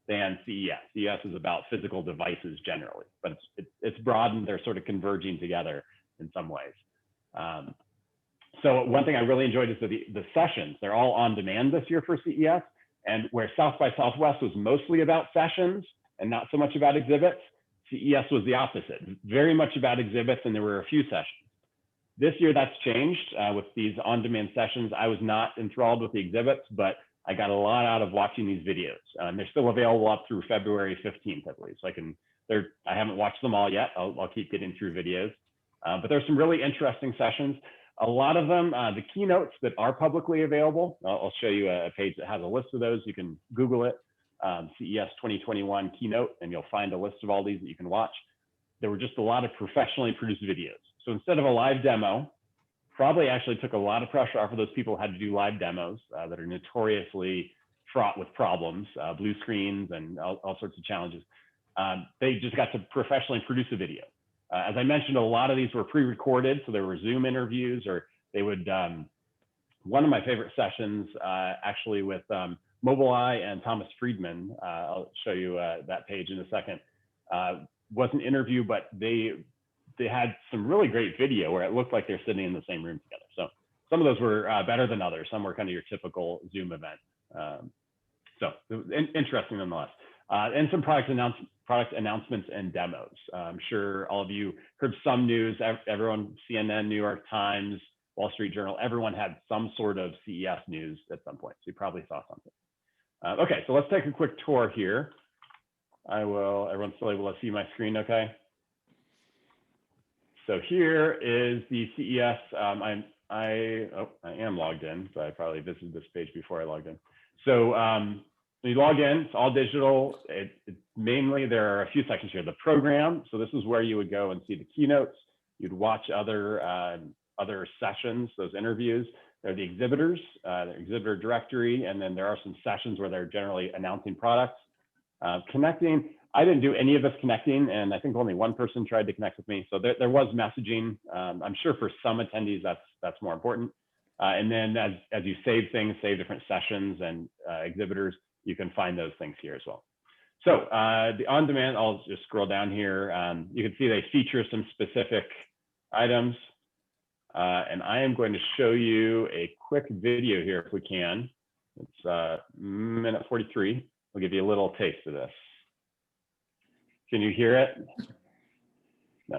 than CES. CES is about physical devices generally, but it's broad and they're sort of converging together in some ways. So one thing I really enjoyed is the sessions. They're all on demand this year for CES, and where South by Southwest was mostly about sessions and not so much about exhibits, CES was the opposite, very much about exhibits, and there were a few sessions. This year that's changed with these on-demand sessions. I was not enthralled with the exhibits, but I got a lot out of watching these videos. They're still available up through February 15th, I believe. So I haven't watched them all yet. I'll keep getting through videos. But there's some really interesting sessions. A lot of them, the keynotes that are publicly available, I'll show you a page that has a list of those. You can Google it, CES 2021 keynote, and you'll find a list of all these that you can watch. There were just a lot of professionally produced videos. So instead of a live demo, probably actually took a lot of pressure off of those people who had to do live demos that are notoriously fraught with problems, blue screens and all sorts of challenges. They just got to professionally produce a video. As I mentioned, a lot of these were pre-recorded, so there were Zoom interviews, or they would, one of my favorite sessions actually with Mobileye and Thomas Friedman, I'll show you that page in a second, was an interview, but they had some really great video where it looked like they're sitting in the same room together. So some of those were better than others. Some were kind of your typical Zoom event. So interesting nonetheless. And some product announcements and demos. I'm sure all of you heard some news. Everyone, CNN, New York Times, Wall Street Journal, everyone had some sort of CES news at some point. So you probably saw something. Okay, so let's take a quick tour here. Everyone's still able to see my screen okay? So here is the CES. I am logged in, so I probably visited this page before I logged in. So you log in, it's all digital. Mainly, there are a few sections here. The program, so this is where you would go and see the keynotes. You'd watch other sessions, those interviews. There are the exhibitors, the Exhibitor Directory, and then there are some sessions where they're generally announcing products. Connecting, I didn't do any of this connecting, and I think only one person tried to connect with me. So there was messaging. I'm sure for some attendees that's more important. And then as you save things, save different sessions and exhibitors, you can find those things here as well. So the on-demand, I'll just scroll down here. You can see they feature some specific items. And I am going to show you a quick video here if we can. It's minute 43. I'll give you a little taste of this. Can you hear it? No.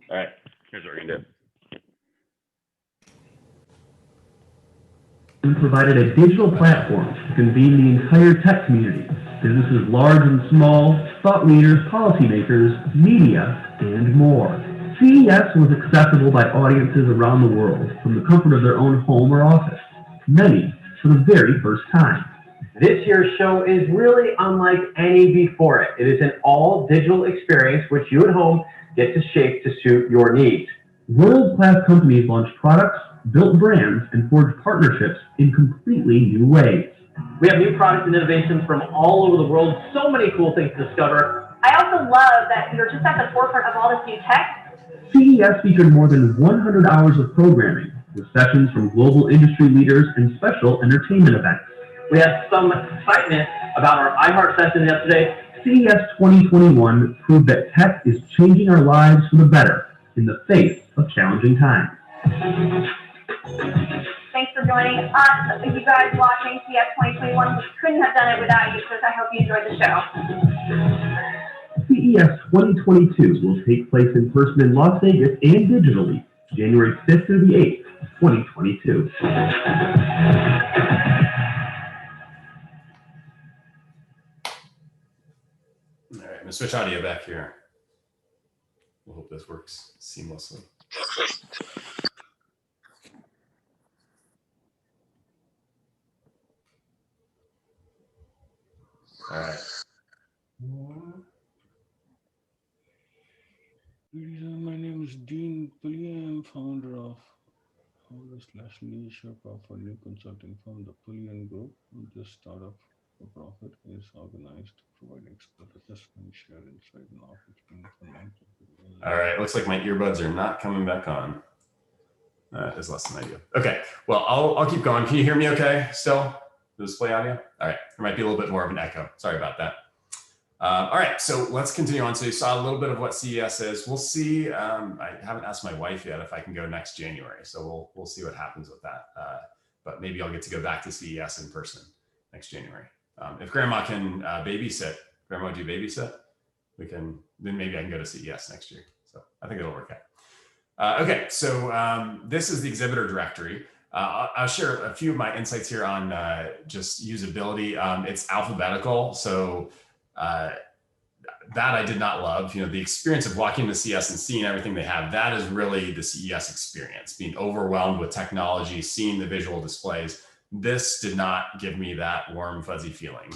All right, here's what we're gonna do.
We provided a digital platform to convene the entire tech community, businesses large and small, thought leaders, policymakers, media, and more. CES was accessible by audiences around the world from the comfort of their own home or office, many for the very first time.
This year's show is really unlike any before it. It is an all digital experience which you at home get to shape to suit your needs.
World-class companies launched products, built brands, and forged partnerships in completely new ways.
We have new products and innovations from all over the world, so many cool things to discover,
I also love that you're just at the forefront of all this new tech.
CES featured more than 100 hours of programming, with sessions from global industry leaders and special entertainment events.
We had some excitement about our iHeart session yesterday.
CES 2021 proved that tech is changing our lives for the better in the face of challenging times.
Thanks for joining us. You guys watching CES 2021, we couldn't have done it without you, so I hope you enjoyed the show.
CES 2022 will take place in person in Las Vegas and digitally, January 5th through the 8th, 2022.
All right, I'm gonna switch audio back here. We'll hope this works seamlessly. All right.
My name is Dean Pulliam, founder of founder/leadership of a new consulting firm, the Pulliam Group. This startup for profit is organized to provide expert assessment, share insight, and offer experience for non-profit.
All right, looks like my earbuds are not coming back on. Is less than ideal. Okay, well, I'll keep going. Can you hear me okay still? The display audio? All right, there might be a little bit more of an echo. Sorry about that. All right, so let's continue on. So you saw a little bit of what CES is. We'll see. I haven't asked my wife yet if I can go next January, so we'll see what happens with that. But maybe I'll get to go back to CES in person next January. If Grandma can babysit, Grandma, do you babysit? Then maybe I can go to CES next year. So I think it'll work out. Okay, so this is the Exhibitor Directory. I'll share a few of my insights here on just usability. It's alphabetical, so that I did not love. You know, the experience of walking to CES and seeing everything they have, that is really the CES experience, being overwhelmed with technology, seeing the visual displays. This did not give me that warm, fuzzy feeling.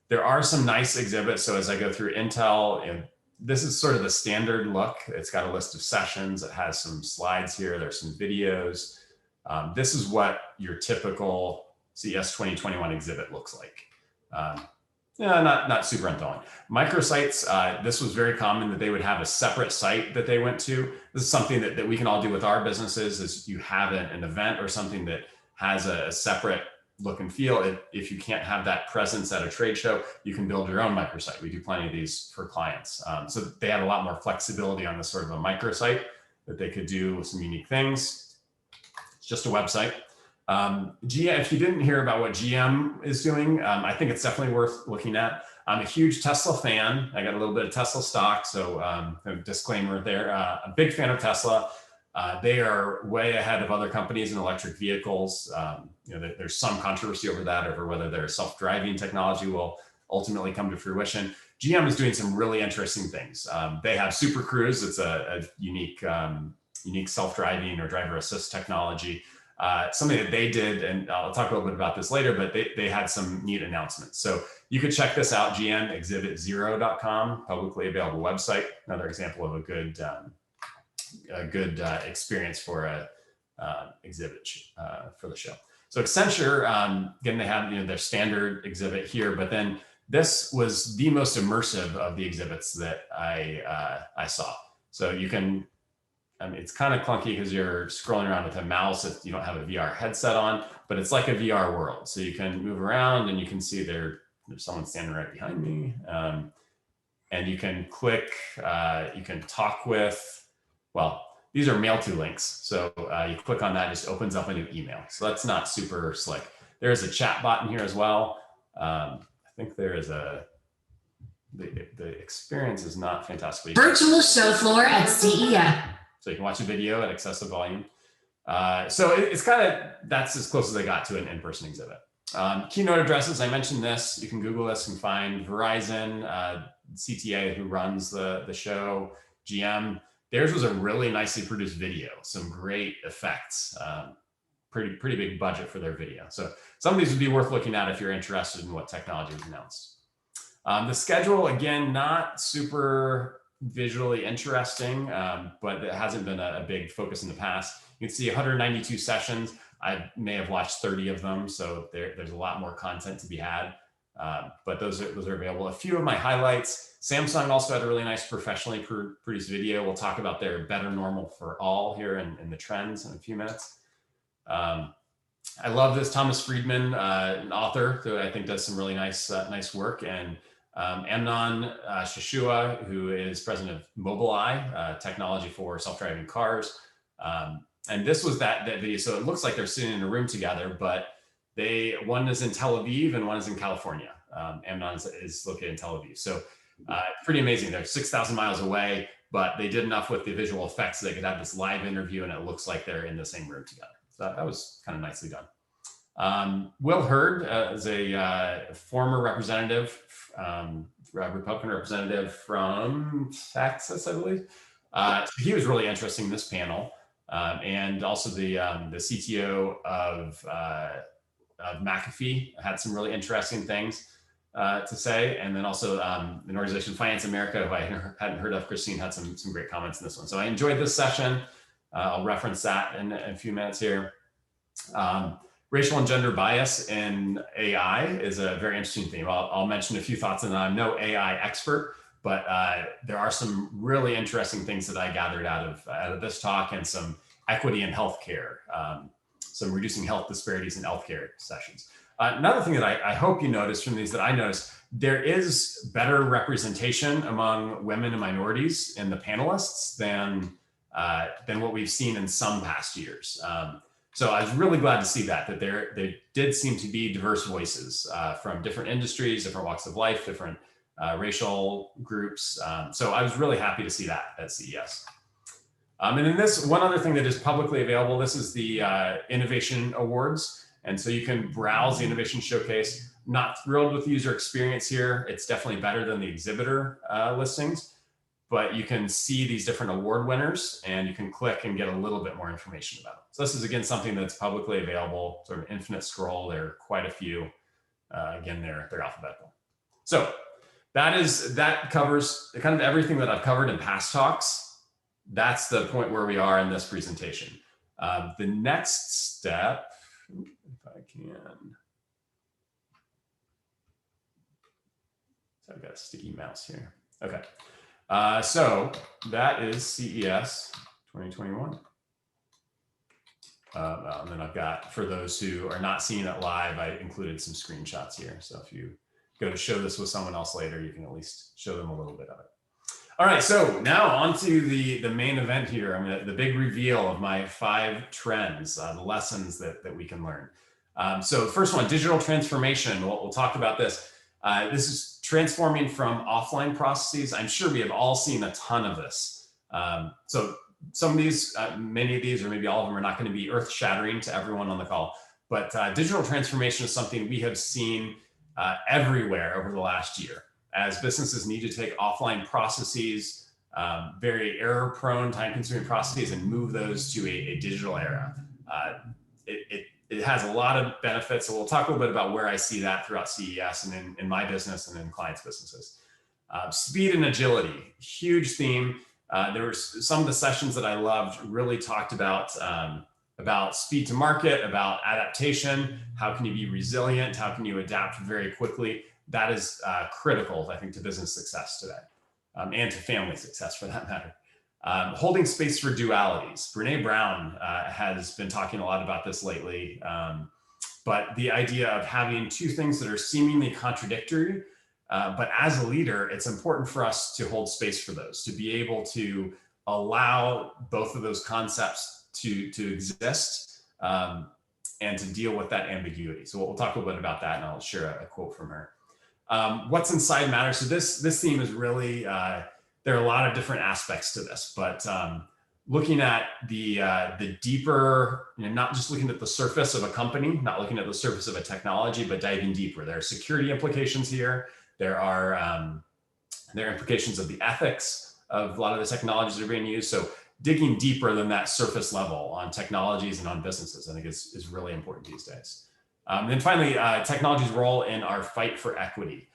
There are some nice exhibits. So as I go through Intel, this is sort of the standard look. It's got a list of sessions. It has some slides here. There's some videos. This is what your typical CES 2021 exhibit looks like. Yeah, not super enthralling. Microsites, this was very common that they would have a separate site that they went to. This is something that we can all do with our businesses, is you have an event or something that has a separate look and feel. If you can't have that presence at a trade show, you can build your own microsite. We do plenty of these for clients. So they had a lot more flexibility on this sort of a microsite that they could do some unique things. It's just a website. GM, if you didn't hear about what GM is doing, I think it's definitely worth looking at. I'm a huge Tesla fan. I got a little bit of Tesla stock, so a disclaimer there. A big fan of Tesla. They are way ahead of other companies in electric vehicles. There's some controversy over that, over whether their self-driving technology will ultimately come to fruition. GM is doing some really interesting things. They have Super Cruise. It's a unique self-driving or driver assist technology. Something that they did, and I'll talk a little bit about this later, but they had some neat announcements. So you could check this out, gmexhibit0.com, publicly available website. Another example of a good experience for a exhibit for the show. So Accenture, again, they have their standard exhibit here, but then this was the most immersive of the exhibits that I saw. So you can, it's kind of clunky because you're scrolling around with a mouse if you don't have a VR headset on, but it's like a VR world. So you can move around and you can see there's someone standing right behind me. And you can click, you can talk with, well, these are mail to links. So you click on that, it just opens up a new email. So that's not super slick. There's a chat bot in here as well. I think there is the experience is not fantastic.
Virtual show floor at CES.
So you can watch a video at excessive volume. So it's kind of, that's as close as I got to an in-person exhibit. Keynote addresses, I mentioned this. You can Google this and find Verizon, CTA, who runs the show, GM. Theirs was a really nicely produced video, some great effects, pretty big budget for their video. So some of these would be worth looking at if you're interested in what technology was announced. The schedule, again, not super visually interesting, but it hasn't been a big focus in the past. You can see 192 sessions. I may have watched 30 of them, so there's a lot more content to be had. But those are available. A few of my highlights. Samsung also had a really nice professionally produced video. We'll talk about their better normal for all here in the trends in a few minutes. I love this Thomas Friedman, an author who I think does some really nice work, and Amnon Shashua, who is president of Mobileye, technology for self-driving cars. And this was that video. So it looks like they're sitting in a room together, but one is in Tel Aviv and one is in California. Amnon is located in Tel Aviv. So pretty amazing. They're 6,000 miles away, but they did enough with the visual effects so they could have this live interview and it looks like they're in the same room together. So that was kind of nicely done. Will Hurd is a former representative, Republican representative from Texas, I believe. He was really interesting in this panel. And also the CTO of McAfee had some really interesting things to say. And then also an organization, Finance America, who I hadn't heard of, Christine, had some great comments in this one. So I enjoyed this session. I'll reference that in a few minutes here. Racial and gender bias in AI is a very interesting theme. I'll mention a few thoughts, and I'm no AI expert, but there are some really interesting things that I gathered out of this talk, and some equity in healthcare, some reducing health disparities in healthcare sessions. Another thing that I hope you noticed from these that I noticed, there is better representation among women and minorities in the panelists than what we've seen in some past years. So I was really glad to see that there did seem to be diverse voices from different industries, different walks of life, different racial groups. So I was really happy to see that at CES. And then this one other thing that is publicly available, this is the Innovation Awards. And so you can browse the Innovation Showcase. Not thrilled with the user experience here. It's definitely better than the exhibitor listings, but you can see these different award winners and you can click and get a little bit more information about it. So this is, again, something that's publicly available, sort of infinite scroll. There are quite a few. Again, they're alphabetical. So that covers kind of everything that I've covered in past talks. That's the point where we are in this presentation. The next step, if I can. So I've got a sticky mouse here. Okay. So that is CES 2021. And then I've got, for those who are not seeing it live, I included some screenshots here. So if you go to show this with someone else later, you can at least show them a little bit of it. All right, so now on to the main event here. I mean, the big reveal of my 5 trends, the lessons that we can learn. So the first one, digital transformation. We'll talk about this. This is transforming from offline processes. I'm sure we have all seen a ton of this. So some of these, many of these, or maybe all of them are not going to be earth-shattering to everyone on the call, but digital transformation is something we have seen everywhere over the last year, as businesses need to take offline processes, very error-prone, time-consuming processes, and move those to a digital era. It has a lot of benefits, so we'll talk a little bit about where I see that throughout CES and in my business and in clients' businesses. Speed and agility, huge theme. There were some of the sessions that I loved really talked about speed to market, about adaptation. How can you be resilient? How can you adapt very quickly? That is critical, I think, to business success today, and to family success for that matter. Holding space for dualities. Brene Brown has been talking a lot about this lately, but the idea of having two things that are seemingly contradictory, but as a leader, it's important for us to hold space for those, to be able to allow both of those concepts to exist and to deal with that ambiguity. So we'll talk a little bit about that, and I'll share a quote from her. What's inside matters. So this theme is really, there are a lot of different aspects to this, but looking at the deeper, not just looking at the surface of a company, not looking at the surface of a technology, but diving deeper. There are security implications here. There are implications of the ethics of a lot of the technologies that are being used. So digging deeper than that surface level on technologies and on businesses, I think is really important these days. And then finally, technology's role in our fight for equity.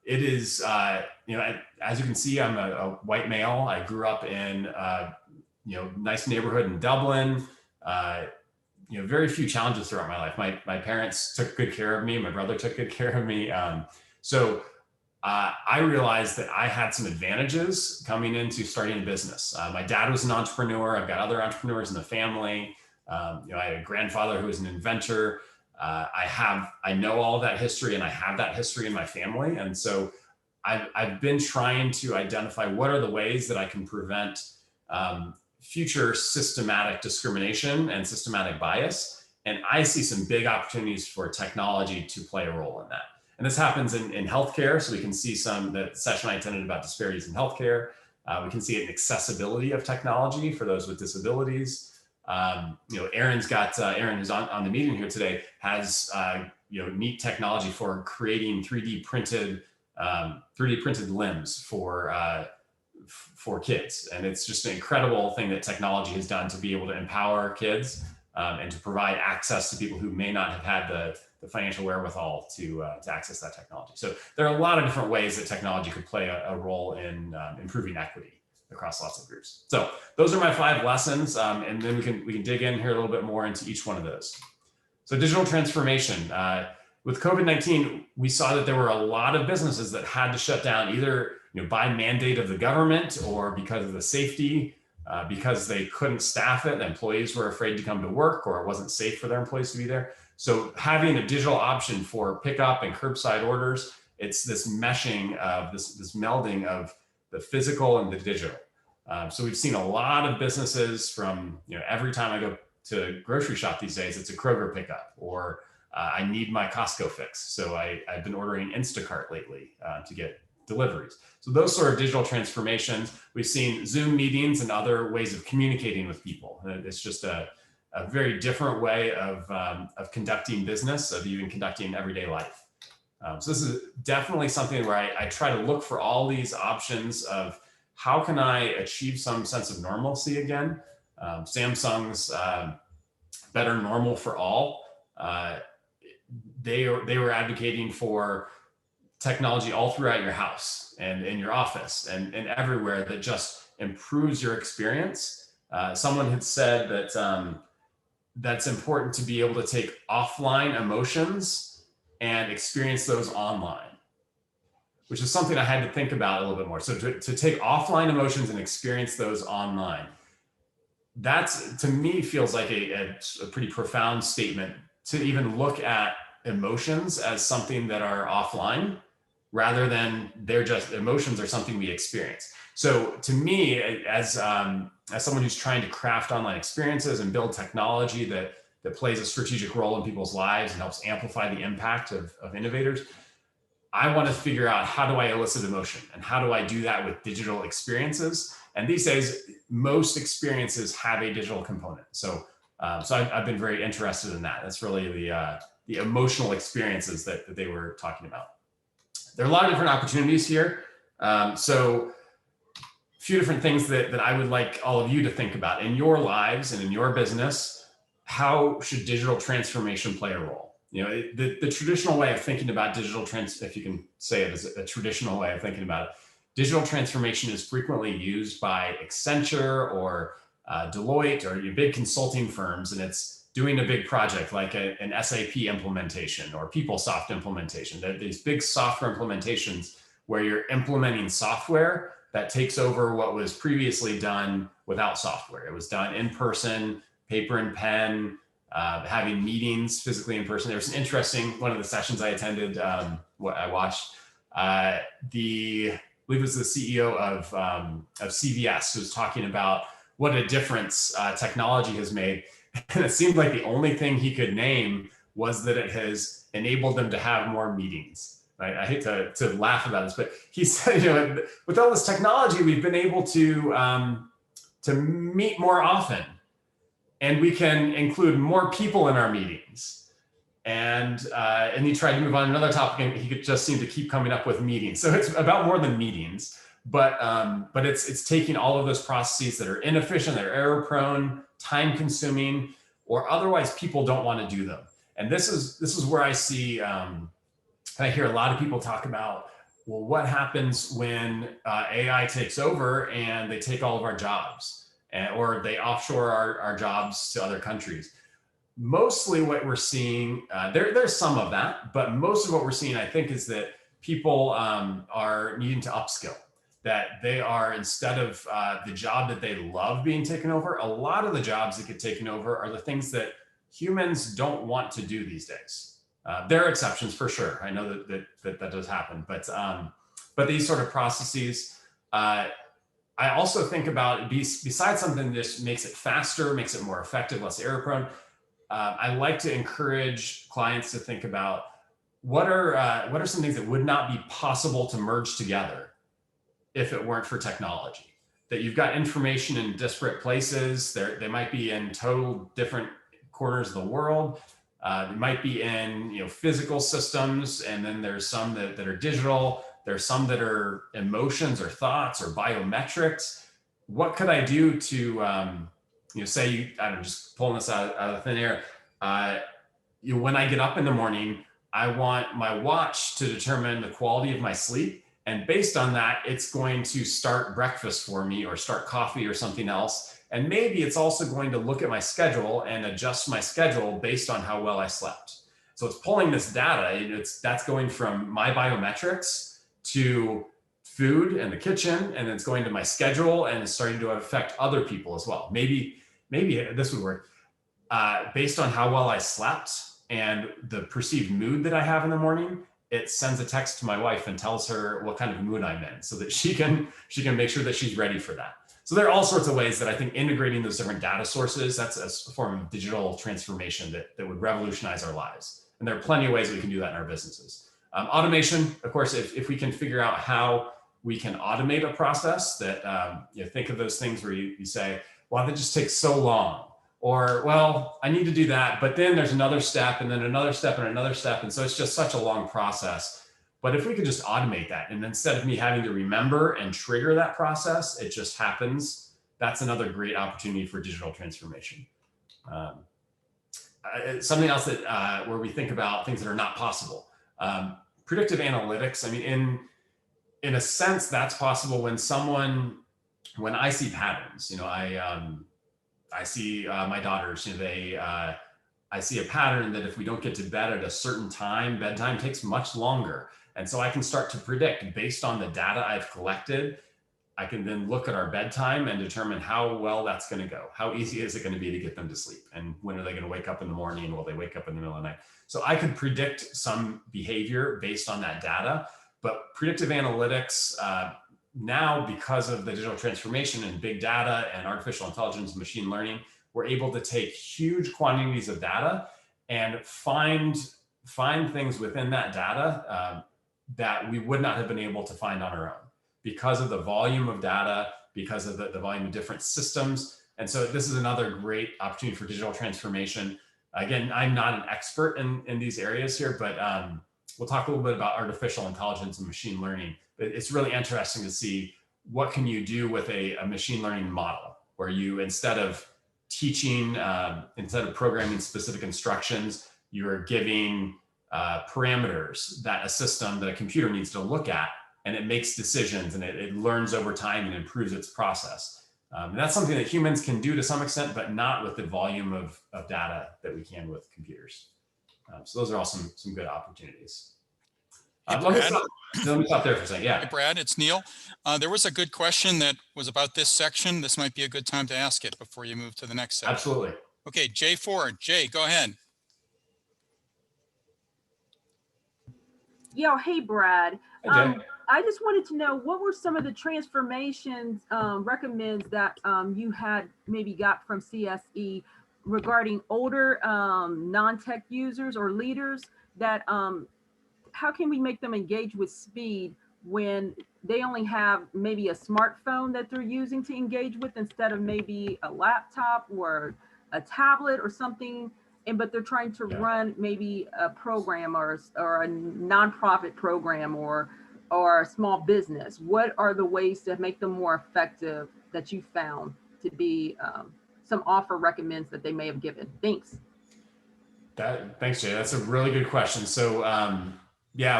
It is, as you can see, I'm a white male. I grew up in, nice neighborhood in Dublin. very few challenges throughout my life. My parents took good care of me. My brother took good care of me. So I realized that I had some advantages coming into starting a business. My dad was an entrepreneur. I've got other entrepreneurs in the family. I had a grandfather who was an inventor. I know all of that history, and I have that history in my family. And so I've been trying to identify what are the ways that I can prevent future systematic discrimination and systematic bias. And I see some big opportunities for technology to play a role in that. And this happens in healthcare. So we can see the session I attended about disparities in healthcare. We can see it in accessibility of technology for those with disabilities. Erin's got, Erin, who's on the meeting here today, has neat technology for creating 3D printed limbs for kids. And it's just an incredible thing that technology has done to be able to empower kids and to provide access to people who may not have had the financial wherewithal to access that technology. So there are a lot of different ways that technology could play a role in improving equity across lots of groups. So those are my 5 lessons, and then we can dig in here a little bit more into each one of those. So digital transformation. With COVID-19, we saw that there were a lot of businesses that had to shut down either by mandate of the government or because of the safety, because they couldn't staff it. The employees were afraid to come to work, or it wasn't safe for their employees to be there. So having a digital option for pickup and curbside orders, it's this meshing of this melding of the physical and the digital. So we've seen a lot of businesses from, every time I go to grocery shop these days, it's a Kroger pickup, or I need my Costco fix. So I've been ordering Instacart lately to get deliveries. So those sort of digital transformations. We've seen Zoom meetings and other ways of communicating with people. It's just a very different way of conducting business, of even conducting everyday life. So this is definitely something where I try to look for all these options of how can I achieve some sense of normalcy again. Samsung's Better Normal for All. They were advocating for technology all throughout your house and in your office and everywhere that just improves your experience. Someone had said that that's important to be able to take offline emotions and experience those online, which is something I had to think about a little bit more. So to take offline emotions and experience those online, that's, to me, feels like a pretty profound statement, to even look at emotions as something that are offline rather than they're just emotions are something we experience. So to me, as someone who's trying to craft online experiences and build technology that plays a strategic role in people's lives and helps amplify the impact of innovators, I want to figure out, how do I elicit emotion, and how do I do that with digital experiences? And these days, most experiences have a digital component. So I've been very interested in that. That's really the emotional experiences that they were talking about. There are a lot of different opportunities here. So a few different things that I would like all of you to think about in your lives and in your business. How should digital transformation play a role? The traditional way of thinking about digital if you can say it as a traditional way of thinking about it, digital transformation is frequently used by Accenture or Deloitte or your big consulting firms, and it's doing a big project like an SAP implementation or PeopleSoft implementation. These big software implementations where you're implementing software that takes over what was previously done without software. It was done in person, paper and pen, having meetings physically in person. There was an interesting, one of the sessions I attended, what I watched, I believe it was the CEO of CVS, who was talking about what a difference technology has made. And it seemed like the only thing he could name was that it has enabled them to have more meetings. Right? I hate to laugh about this, but he said, with all this technology, we've been able to meet more often, and we can include more people in our meetings. And he tried to move on to another topic, and he could just seem to keep coming up with meetings. So it's about more than meetings, but it's taking all of those processes that are inefficient, that are error prone, time consuming, or otherwise people don't want to do them. And this is where I see, I hear a lot of people talk about, well, what happens when AI takes over and they take all of our jobs, or they offshore our jobs to other countries? mostly what we're seeing, there's some of that, but most of what we're seeing, I think, is that people are needing to upskill. That they are, instead of the job that they love being taken over, a lot of the jobs that get taken over are the things that humans don't want to do these days. There are exceptions for sure. I know that does happen, but these sort of processes, I also think about, besides something that just makes it faster, makes it more effective, less error prone, I like to encourage clients to think about what are some things that would not be possible to merge together if it weren't for technology. That you've got information in disparate places. They might be in total different corners of the world. They might be in physical systems, and then there's some that are digital. There's some that are emotions or thoughts or biometrics. What could I do to say, I don't know, just pulling this out of thin air. When I get up in the morning, I want my watch to determine the quality of my sleep. And based on that, it's going to start breakfast for me or start coffee or something else. And maybe it's also going to look at my schedule and adjust my schedule based on how well I slept. So it's pulling this data. That's going from my biometrics to food and the kitchen, and it's going to my schedule, and it's starting to affect other people as well. Maybe this would work. Based on how well I slept and the perceived mood that I have in the morning, it sends a text to my wife and tells her what kind of mood I'm in, so that she can make sure that she's ready for that. So there are all sorts of ways that I think integrating those different data sources, that's a form of digital transformation that would revolutionize our lives. And there are plenty of ways we can do that in our businesses. Automation, of course, if we can figure out how we can automate a process that, think of those things where you say, well, that just takes so long. Or, well, I need to do that, but then there's another step, and then another step, and another step. And so it's just such a long process. But if we could just automate that, and instead of me having to remember and trigger that process, it just happens, that's another great opportunity for digital transformation. Something else that where we think about things that are not possible. Predictive analytics, I mean, in a sense, that's possible when I see patterns, I see my daughters, I see a pattern that if we don't get to bed at a certain time, bedtime takes much longer. And so I can start to predict based on the data I've collected. I can then look at our bedtime and determine how well that's going to go. How easy is it going to be to get them to sleep? And when are they going to wake up in the morning? Will they wake up in the middle of the night? So I could predict some behavior based on that data. But predictive analytics, now, because of the digital transformation and big data and artificial intelligence and machine learning, we're able to take huge quantities of data and find things within that data that we would not have been able to find on our own because of the volume of data, because of the volume of different systems. And so this is another great opportunity for digital transformation. Again, I'm not an expert in these areas here, but we'll talk a little bit about artificial intelligence and machine learning. But it's really interesting to see what can you do with a machine learning model where you, instead of teaching, instead of programming specific instructions, you're giving parameters that a computer needs to look at, and it makes decisions, and it learns over time and improves its process. And that's something that humans can do to some extent, but not with the volume of data that we can with computers. So those are all some good opportunities. Let me stop there for a second. Yeah.
Hey, Brad, it's Neil. There was a good question that was about this section. This might be a good time to ask it before you move to the next section.
Absolutely.
Okay, Jay Ford. Jay, go ahead.
Yo, hey, Brad.
Hi, Jay.
I just wanted to know, what were some of the transformations recommends that you had maybe got from CSE regarding older non-tech users or leaders that how can we make them engage with speed when they only have maybe a smartphone that they're using to engage with instead of maybe a laptop or a tablet or something, but they're trying to run maybe a program or a nonprofit program or a small business? What are the ways to make them more effective that you found to be some offer recommends that they may have given? Thanks.
Thanks, Jay. That's a really good question. So yeah,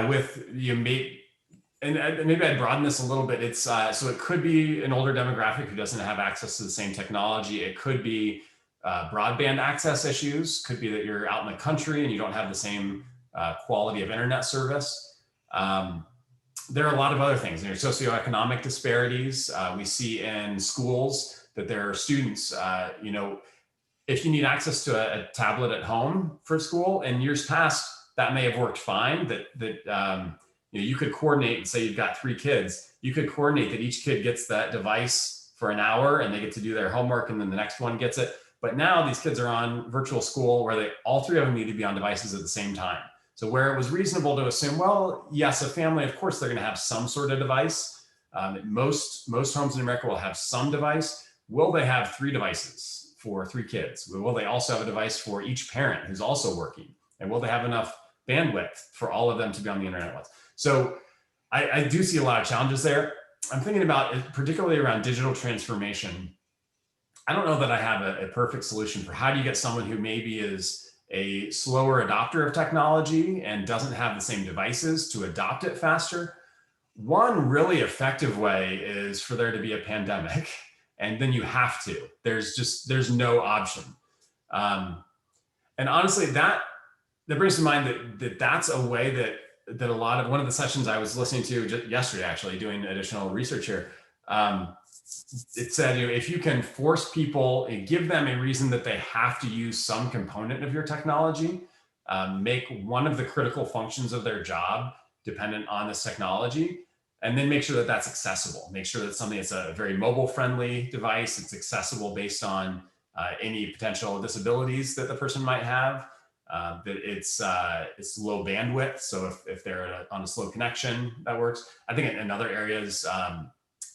and maybe I'd broaden this a little bit. It's so it could be an older demographic who doesn't have access to the same technology. It could be broadband access issues. Could be that you're out in the country and you don't have the same quality of internet service. There are a lot of other things. There's socioeconomic disparities. We see in schools that there are students, you know, if you need access to a tablet at home for school, in years past, that may have worked fine, that you know, you could coordinate and say you've got 3 kids, you could coordinate that each kid gets that device for an hour and they get to do their homework and then the next one gets it. But now these kids are on virtual school where all 3 of them need to be on devices at the same time. So where it was reasonable to assume, well, yes, a family, of course, they're going to have some sort of device. Most homes in America will have some device. Will they have 3 devices for 3 kids? Will they also have a device for each parent who's also working? And will they have enough bandwidth for all of them to be on the internet once? So I do see a lot of challenges there. I'm thinking about it, particularly around digital transformation. I don't know that I have a perfect solution for how do you get someone who maybe is a slower adopter of technology and doesn't have the same devices to adopt it faster. One really effective way is for there to be a pandemic, and then you have to. There's no option. And honestly, that brings to mind that's a way that one of the sessions I was listening to just yesterday, actually doing additional research here, it said, you know, if you can force people and give them a reason that they have to use some component of your technology, make one of the critical functions of their job dependent on this technology, and then make sure that that's accessible. Make sure that something that's a very mobile friendly device, it's accessible based on any potential disabilities that the person might have, that it's low bandwidth. So if they're on a slow connection, that works. I think in other areas,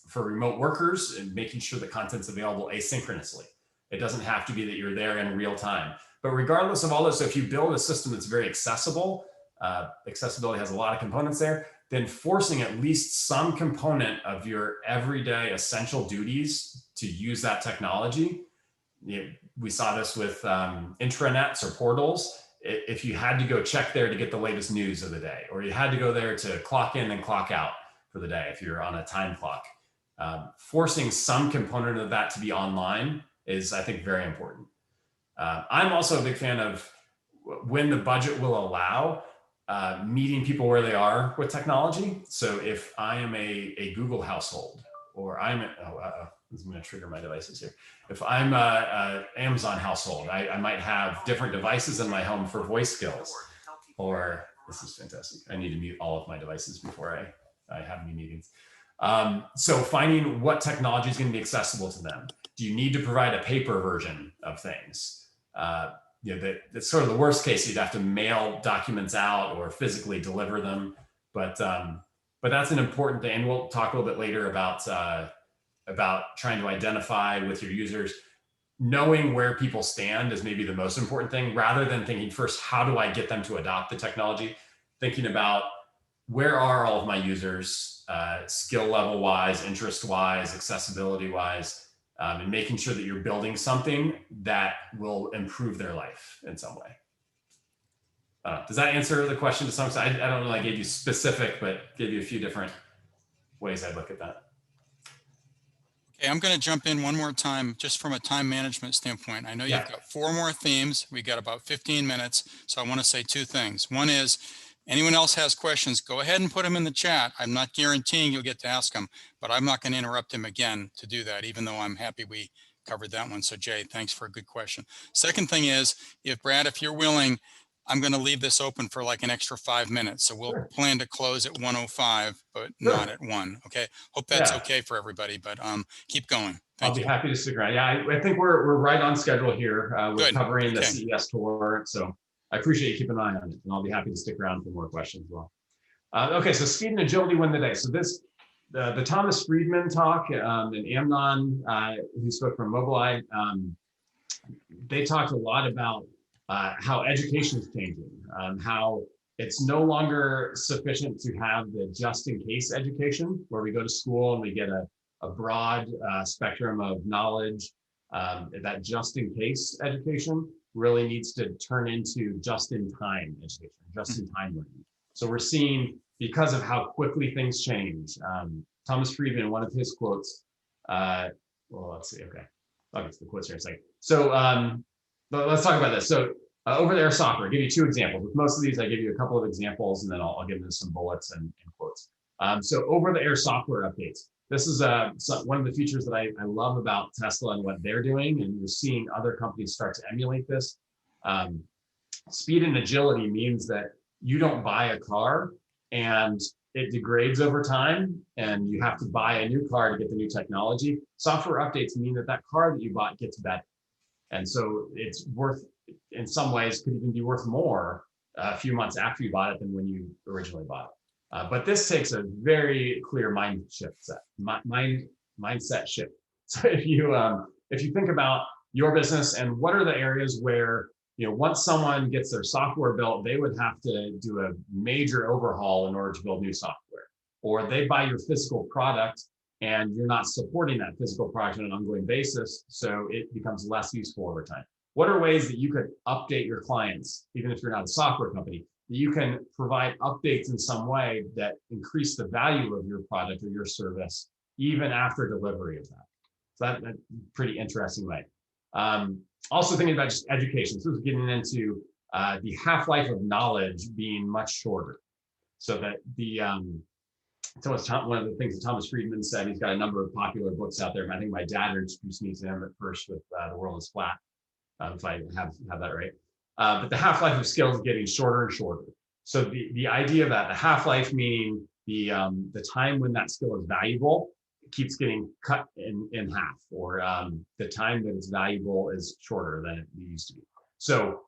for remote workers, and making sure the content's available asynchronously. It doesn't have to be that you're there in real time. But regardless of all this, so if you build a system that's very accessible, accessibility has a lot of components there, then forcing at least some component of your everyday essential duties to use that technology. We saw this with intranets or portals. If you had to go check there to get the latest news of the day, or you had to go there to clock in and clock out for the day if you're on a time clock, forcing some component of that to be online is, I think, very important. I'm also a big fan of, when the budget will allow, meeting people where they are with technology. So if I am a Google household, or I'm going to trigger my devices here. If I'm a Amazon household, I might have different devices in my home for voice skills. Or, this is fantastic, I need to mute all of my devices before I have any meetings. So finding what technology is going to be accessible to them. Do you need to provide a paper version of things? You know, that's sort of the worst case. You'd have to mail documents out or physically deliver them. But that's an important thing. And we'll talk a little bit later about trying to identify with your users. Knowing where people stand is maybe the most important thing, rather than thinking first, how do I get them to adopt the technology? Thinking about, where are all of my users, skill level wise, interest wise, accessibility wise, and making sure that you're building something that will improve their life in some way. Does that answer the question to some extent? I don't know, I gave you specific, but gave you a few different ways I'd look at that.
Okay, I'm going to jump in one more time, just from a time management standpoint. I know you've got 4 more themes. We got about 15 minutes. So I want to say 2 things. One is, anyone else has questions, go ahead and put them in the chat. I'm not guaranteeing you'll get to ask them, but I'm not going to interrupt him again to do that, even though I'm happy we covered that one. So Jay, thanks for a good question. Second thing is, Brad, if you're willing, I'm going to leave this open for like an extra 5 minutes. So we'll plan to close at 1:05, but not at 1. Okay. Hope that's okay for everybody, but keep going.
I'll be happy to stick around. Yeah, I think we're right on schedule here. We're covering the CES tour. So I appreciate you keeping an eye on it, and I'll be happy to stick around for more questions as well. Okay, so speed and agility win the day. So this, the Thomas Friedman talk, and Amnon, who spoke from Mobileye, they talked a lot about how education is changing, how it's no longer sufficient to have the just-in-case education, where we go to school and we get a broad spectrum of knowledge. That just-in-case education really needs to turn into just-in-time education, just-in-time learning. So we're seeing, because of how quickly things change, Thomas Friedman, one of his quotes, well, let's see, okay. I'll get to the quotes here in a second. So let's talk about this. So over-the-air software, I'll give you two examples. With most of these, I give you a couple of examples, and then I'll get into some bullets and quotes. So over-the-air software updates. This is one of the features that I love about Tesla and what they're doing, and you're seeing other companies start to emulate this. Speed and agility means that you don't buy a car and it degrades over time and you have to buy a new car to get the new technology. Software updates mean that that car that you bought gets better. And so it's worth, in some ways, could even be worth more a few months after you bought it than when you originally bought it. But this takes a very clear mindset shift. So if you think about your business and what are the areas where, once someone gets their software built, they would have to do a major overhaul in order to build new software, or they buy your physical product and you're not supporting that physical product on an ongoing basis, so it becomes less useful over time. What are ways that you could update your clients, even if you're not a software company, that you can provide updates in some way that increase the value of your product or your service, even after delivery of that? So that's a pretty interesting way. Also thinking about just education. So this is getting into the half-life of knowledge being much shorter. So that one of the things that Thomas Friedman said, he's got a number of popular books out there. I think my dad introduced me to him at first with The World is Flat, if I have that right. But the half-life of skills is getting shorter and shorter. So the idea of that, the half-life meaning the time when that skill is valuable, keeps getting cut in half, or the time that it's valuable is shorter than it used to be. So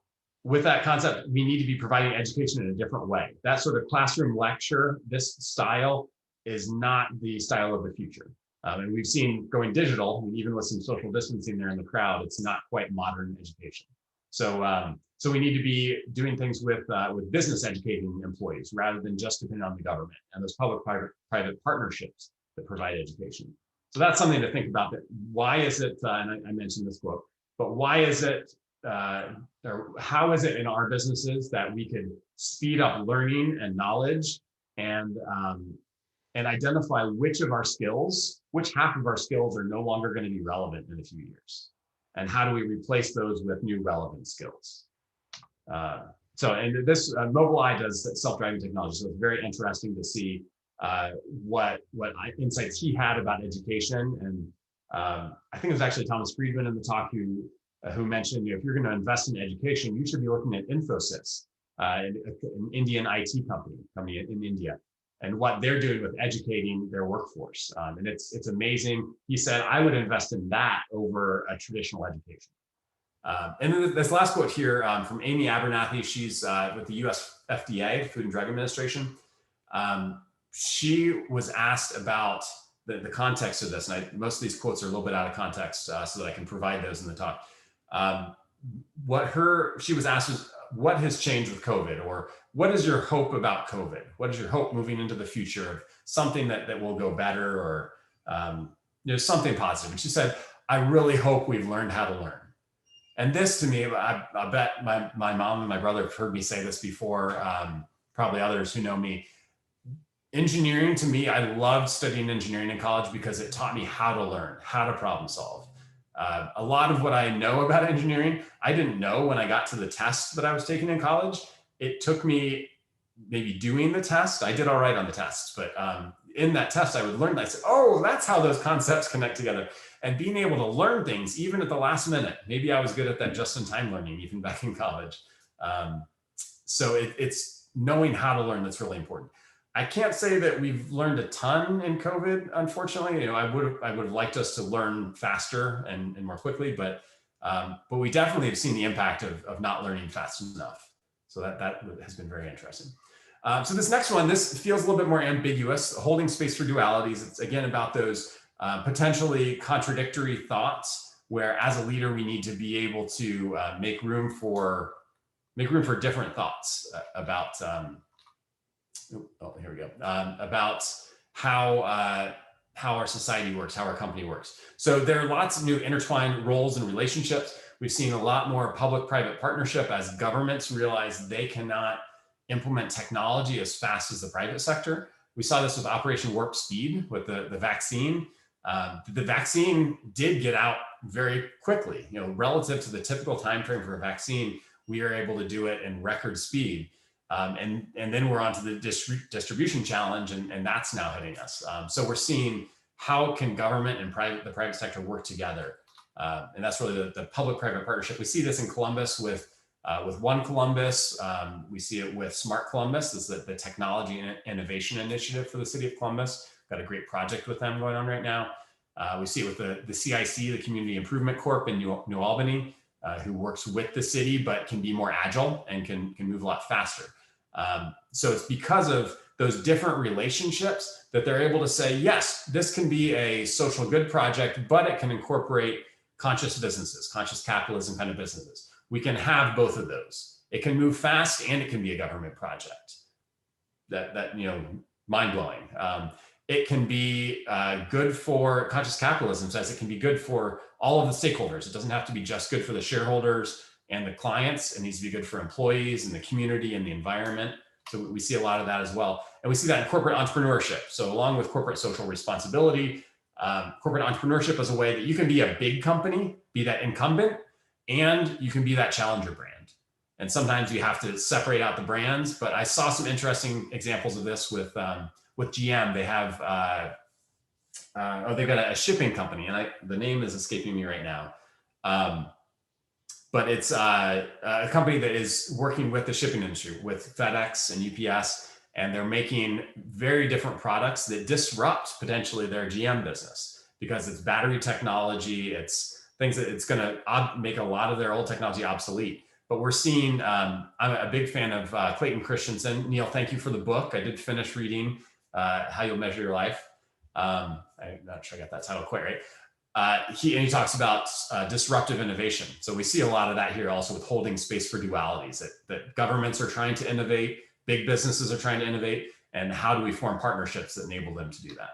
with that concept, we need to be providing education in a different way. That sort of classroom lecture, this style is not the style of the future. And we've seen going digital, even with some social distancing there in the crowd, it's not quite modern education. So so we need to be doing things with business educating employees rather than just depending on the government and those public-private partnerships that provide education. So that's something to think about. That why is it, and I mentioned this quote, but why is it, or how is it in our businesses that we could speed up learning and knowledge and identify which of our skills, which half of our skills are no longer going to be relevant in a few years? And how do we replace those with new relevant skills? And this Mobileye does self-driving technology, so it's very interesting to see what insights he had about education. And I think it was actually Thomas Friedman in the talk who mentioned, if you're going to invest in education, you should be looking at Infosys, an Indian IT company in India, and what they're doing with educating their workforce. And it's amazing. He said, I would invest in that over a traditional education. And then this last quote here from Amy Abernathy. She's with the US FDA, Food and Drug Administration. She was asked about the context of this, and most of these quotes are a little bit out of context, so that I can provide those in the talk. She was asked was, what has changed with COVID, or what is your hope about COVID? What is your hope moving into the future of something that will go better, or something positive? And she said, I really hope we've learned how to learn. And this, to me, I bet my mom and my brother have heard me say this before, probably others who know me. Engineering, to me, I loved studying engineering in college because it taught me how to learn, how to problem solve. A lot of what I know about engineering, I didn't know when I got to the test that I was taking in college. It took me maybe doing the test. I did all right on the tests, but in that test, I would learn. I said, oh, that's how those concepts connect together. And being able to learn things, even at the last minute. Maybe I was good at that just-in-time learning, even back in college. So it's knowing how to learn that's really important. I can't say that we've learned a ton in COVID, unfortunately. I would have liked us to learn faster and more quickly, but we definitely have seen the impact of not learning fast enough. So that has been very interesting. So this next one, this feels a little bit more ambiguous, holding space for dualities. It's again about those potentially contradictory thoughts, where as a leader, we need to be able to make room for different thoughts about, here we go, about how our society works, how our company works. So there are lots of new intertwined roles and relationships. We've seen a lot more public-private partnership as governments realize they cannot implement technology as fast as the private sector. We saw this with Operation Warp Speed with the vaccine. The vaccine did get out very quickly. You know, relative to the typical time frame for a vaccine, we are able to do it in record speed. And then we're on to the distribution challenge, and that's now hitting us. So we're seeing how can government and the private sector work together. And that's really the public-private partnership. We see this in Columbus with One Columbus. We see it with Smart Columbus. This is the technology and innovation initiative for the city of Columbus. Got a great project with them going on right now. We see it with the CIC, the Community Improvement Corp in New Albany, who works with the city, but can be more agile and can move a lot faster. So it's because of those different relationships that they're able to say, yes, this can be a social good project, but it can incorporate conscious businesses, conscious capitalism kind of businesses. We can have both of those. It can move fast and it can be a government project. That you know, mind-blowing. It can be good for conscious capitalism, says it can be good for all of the stakeholders. It doesn't have to be just good for the shareholders and the clients. It needs to be good for employees and the community and the environment. So we see a lot of that as well. And we see that in corporate entrepreneurship. So along with corporate social responsibility, corporate entrepreneurship is a way that you can be a big company, be that incumbent, and you can be that challenger brand. And sometimes you have to separate out the brands, but I saw some interesting examples of this with GM. They have, they've got a shipping company, and the name is escaping me right now. But it's a company that is working with the shipping industry, with FedEx and UPS, and they're making very different products that disrupt potentially their GM business because it's battery technology, it's things that it's going to make a lot of their old technology obsolete. But we're seeing, I'm a big fan of Clayton Christensen. Neil, thank you for the book. I did finish reading How You'll Measure Your Life. I'm not sure I got that title quite right. He talks about disruptive innovation. So we see a lot of that here also with holding space for dualities, that governments are trying to innovate, big businesses are trying to innovate, and how do we form partnerships that enable them to do that?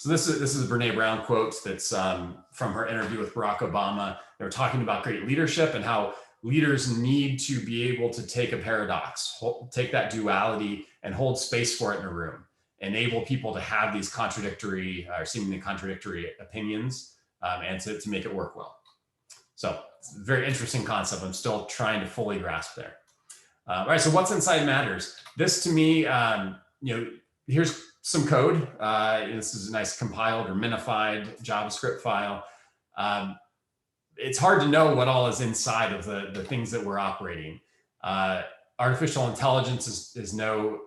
So this is a Brene Brown quote that's from her interview with Barack Obama. They were talking about great leadership and how leaders need to be able to take a paradox, take that duality and hold space for it in a room, enable people to have these contradictory or seemingly contradictory opinions and to make it work well. So it's a very interesting concept. I'm still trying to fully grasp there. All right, so what's inside matters. This to me, here's some code. This is a nice compiled or minified JavaScript file. It's hard to know what all is inside of the things that we're operating. Artificial intelligence is no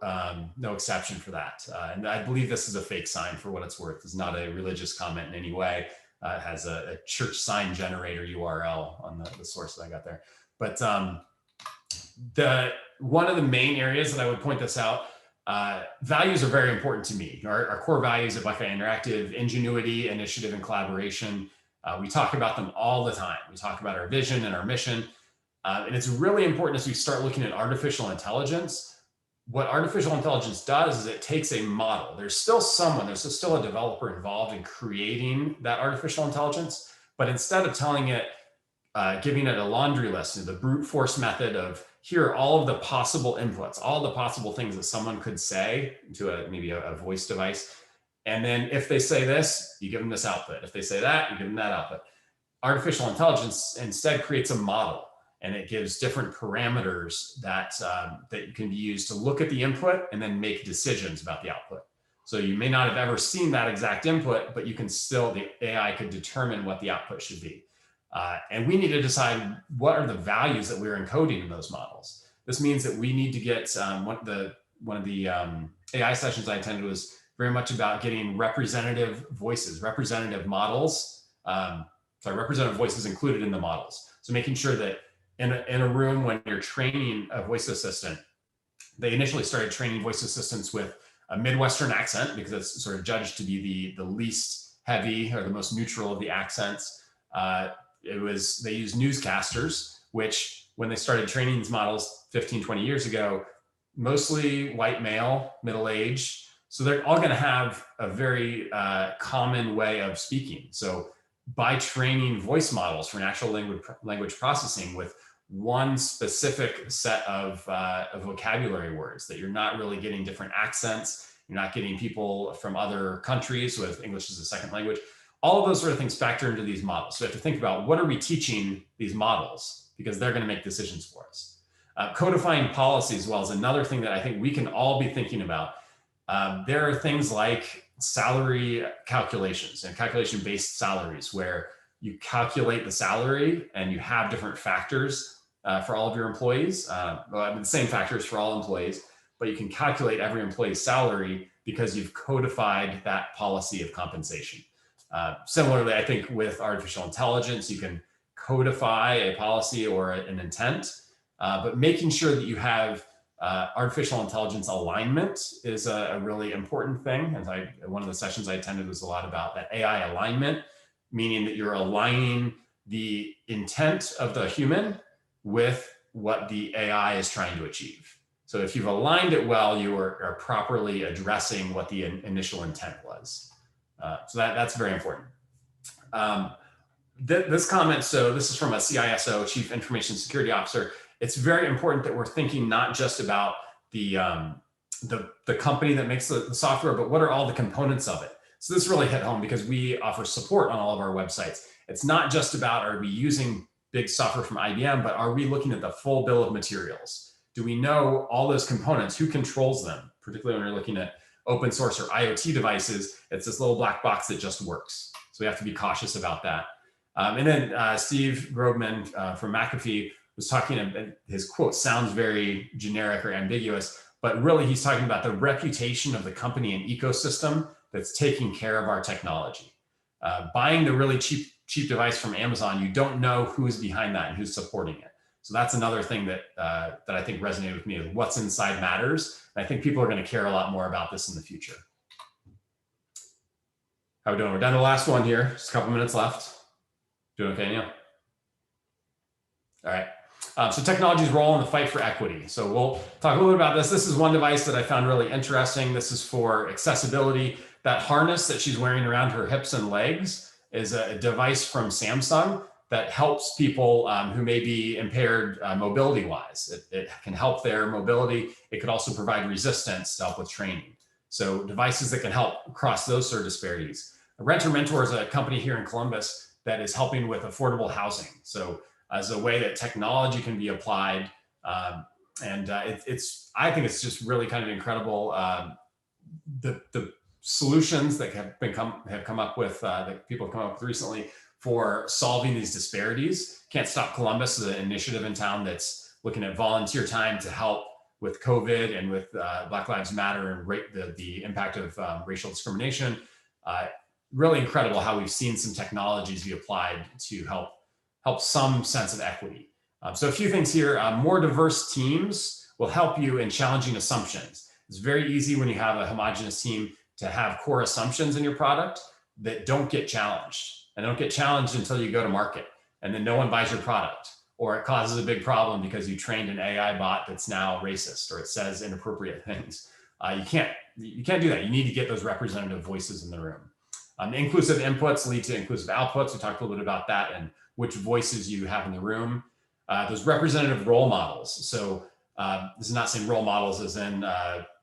exception for that. And I believe this is a fake sign for what it's worth. It's not a religious comment in any way. It has a church sign generator URL on the source that I got there. But one of the main areas that I would point this out, values are very important to me. Our core values at Buckeye Interactive: ingenuity, initiative, and collaboration. We talk about them all the time. We talk about our vision and our mission. And it's really important as we start looking at artificial intelligence. What artificial intelligence does is it takes a model. There's still a developer involved in creating that artificial intelligence, but instead of telling it, giving it a laundry list, the brute force method of here are all of the possible inputs, all the possible things that someone could say to maybe a voice device. And then if they say this, you give them this output. If they say that, you give them that output. Artificial intelligence instead creates a model, and it gives different parameters that can be used to look at the input and then make decisions about the output. So you may not have ever seen that exact input, but you can still, the AI could determine what the output should be. And we need to decide what are the values that we're encoding in those models. This means that we need to get one of the AI sessions I attended was very much about getting representative voices, representative voices included in the models. So making sure that in a room when you're training a voice assistant, they initially started training voice assistants with a Midwestern accent because it's sort of judged to be the least heavy or the most neutral of the accents. They used newscasters, which when they started training these models 15, 20 years ago, mostly white male, middle-aged. So they're all going to have a very common way of speaking. So by training voice models for natural language processing with one specific set of vocabulary words, that you're not really getting different accents, You're not getting people from other countries with English as a second language. All of those sort of things factor into these models. So we have to think about, what are we teaching these models? Because they're going to make decisions for us. Codifying policies as well is another thing that I think we can all be thinking about. There are things like salary calculations and calculation-based salaries, where you calculate the salary and you have different factors for all of your employees. The same factors for all employees, but you can calculate every employee's salary because you've codified that policy of compensation. Similarly, I think with artificial intelligence, you can codify a policy or an intent, but making sure that you have artificial intelligence alignment is a really important thing. And one of the sessions I attended was a lot about that AI alignment, meaning that you're aligning the intent of the human with what the AI is trying to achieve. So if you've aligned it well, you are properly addressing what the initial intent was. So that's very important. This comment, so this is from a CISO, Chief Information Security Officer. It's very important that we're thinking not just about the company that makes the software, but what are all the components of it? So this really hit home because we offer support on all of our websites. It's not just about, are we using big software from IBM, but are we looking at the full bill of materials? Do we know all those components? Who controls them? Particularly when you're looking at open source or IoT devices, it's this little black box that just works. So we have to be cautious about that. And then Steve Grobman from McAfee was talking, his quote sounds very generic or ambiguous, but really he's talking about the reputation of the company and ecosystem that's taking care of our technology. Buying the really cheap device from Amazon, you don't know who's behind that and who's supporting it. So that's another thing that that I think resonated with me, is what's inside matters. And I think people are going to care a lot more about this in the future. How are we doing? We're down to the last one here. Just a couple minutes left. Doing okay, Neil? All right. So technology's role in the fight for equity. So we'll talk a little bit about this. This is one device that I found really interesting. This is for accessibility. That harness that she's wearing around her hips and legs is a device from Samsung that helps people who may be impaired mobility-wise. It can help their mobility. It could also provide resistance to help with training. So devices that can help cross those sort of disparities. Renter Mentor is a company here in Columbus that is helping with affordable housing. So as a way that technology can be applied, I think it's just really kind of incredible. The solutions that have come up with, that people have come up with recently for solving these disparities. Can't Stop Columbus is an initiative in town that's looking at volunteer time to help with COVID and with Black Lives Matter and the impact of racial discrimination. Really incredible how we've seen some technologies be applied to help some sense of equity. So a few things here. More diverse teams will help you in challenging assumptions. It's very easy when you have a homogeneous team to have core assumptions in your product that don't get challenged. And don't get challenged until you go to market. And then no one buys your product. Or it causes a big problem because you trained an AI bot that's now racist, or it says inappropriate things. You can't do that. You need to get those representative voices in the room. Inclusive inputs lead to inclusive outputs. We talked a little bit about that and which voices you have in the room. Those representative role models. So this is not saying role models as in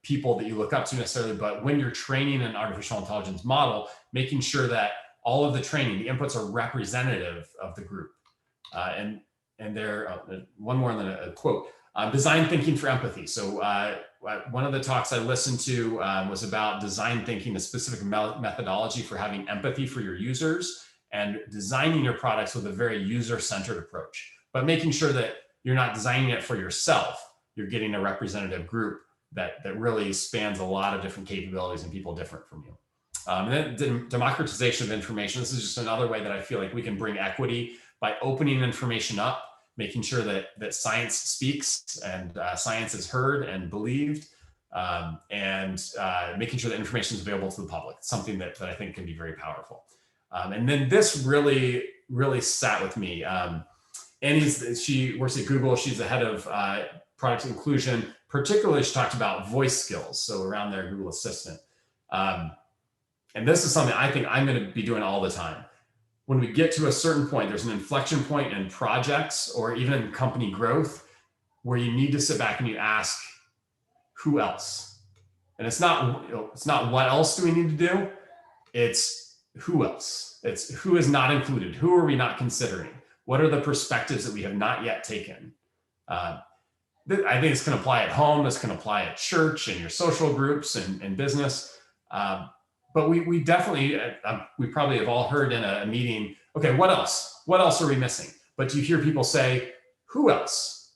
people that you look up to necessarily, but when you're training an artificial intelligence model, making sure that all of the training, the inputs are representative of the group. And there, one more than a quote, design thinking for empathy. So one of the talks I listened to was about design thinking, a specific methodology for having empathy for your users and designing your products with a very user-centered approach, but making sure that you're not designing it for yourself. You're getting a representative group that really spans a lot of different capabilities and people different from you. And then democratization of information. This is just another way that I feel like we can bring equity by opening information up, making sure that science speaks and science is heard and believed, and making sure that information is available to the public, something that I think can be very powerful. And then this really, really sat with me. She works at Google. She's the head of product inclusion. Particularly, she talked about voice skills, so around their Google Assistant. And this is something I think I'm going to be doing all the time. When we get to a certain point, there's an inflection point in projects or even in company growth where you need to sit back and you ask, who else? And it's not, it's not what else do we need to do? It's who else? It's who is not included. Who are we not considering? What are the perspectives that we have not yet taken? I think this can apply at home. This can apply at church and your social groups and business. But we definitely, we probably have all heard in a meeting, okay, what else? What else are we missing? But you hear people say, who else?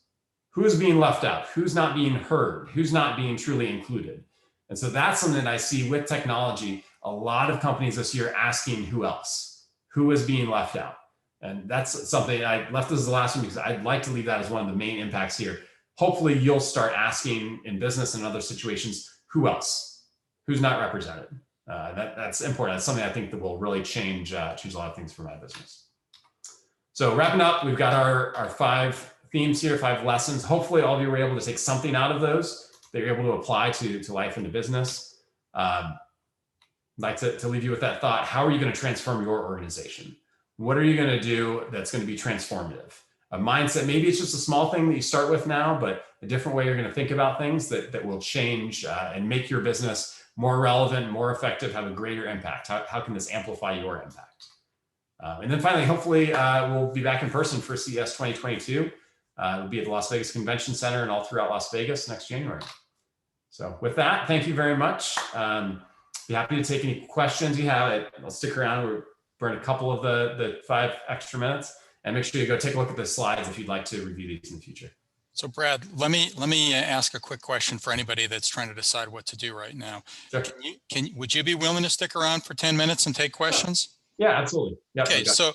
Who's being left out? Who's not being heard? Who's not being truly included? And so that's something that I see with technology, a lot of companies this year asking who else? Who is being left out? And that's something I left as the last one because I'd like to leave that as one of the main impacts here. Hopefully you'll start asking in business and other situations, who else? Who's not represented? That's important. That's something I think that will really change a lot of things for my business. So wrapping up, we've got our 5 themes here, 5 lessons. Hopefully all of you were able to take something out of those that you're able to apply to life and to business. I'd like to leave you with that thought. How are you going to transform your organization? What are you going to do that's going to be transformative? A mindset, maybe it's just a small thing that you start with now, but a different way you're going to think about things that will change and make your business more relevant, more effective, have a greater impact. How can this amplify your impact? And then finally, hopefully we'll be back in person for CES 2022. It'll be at the Las Vegas Convention Center and all throughout Las Vegas next January. So with that, thank you very much. Be happy to take any questions you have. I'll stick around. We'll burn a couple of the 5 extra minutes, and make sure you go take a look at the slides if you'd like to review these in the future.
So Brad, let me ask a quick question for anybody that's trying to decide what to do right now.
Sure.
Would you be willing to stick around for 10 minutes and take questions?
Yeah, absolutely. Yep,
okay, so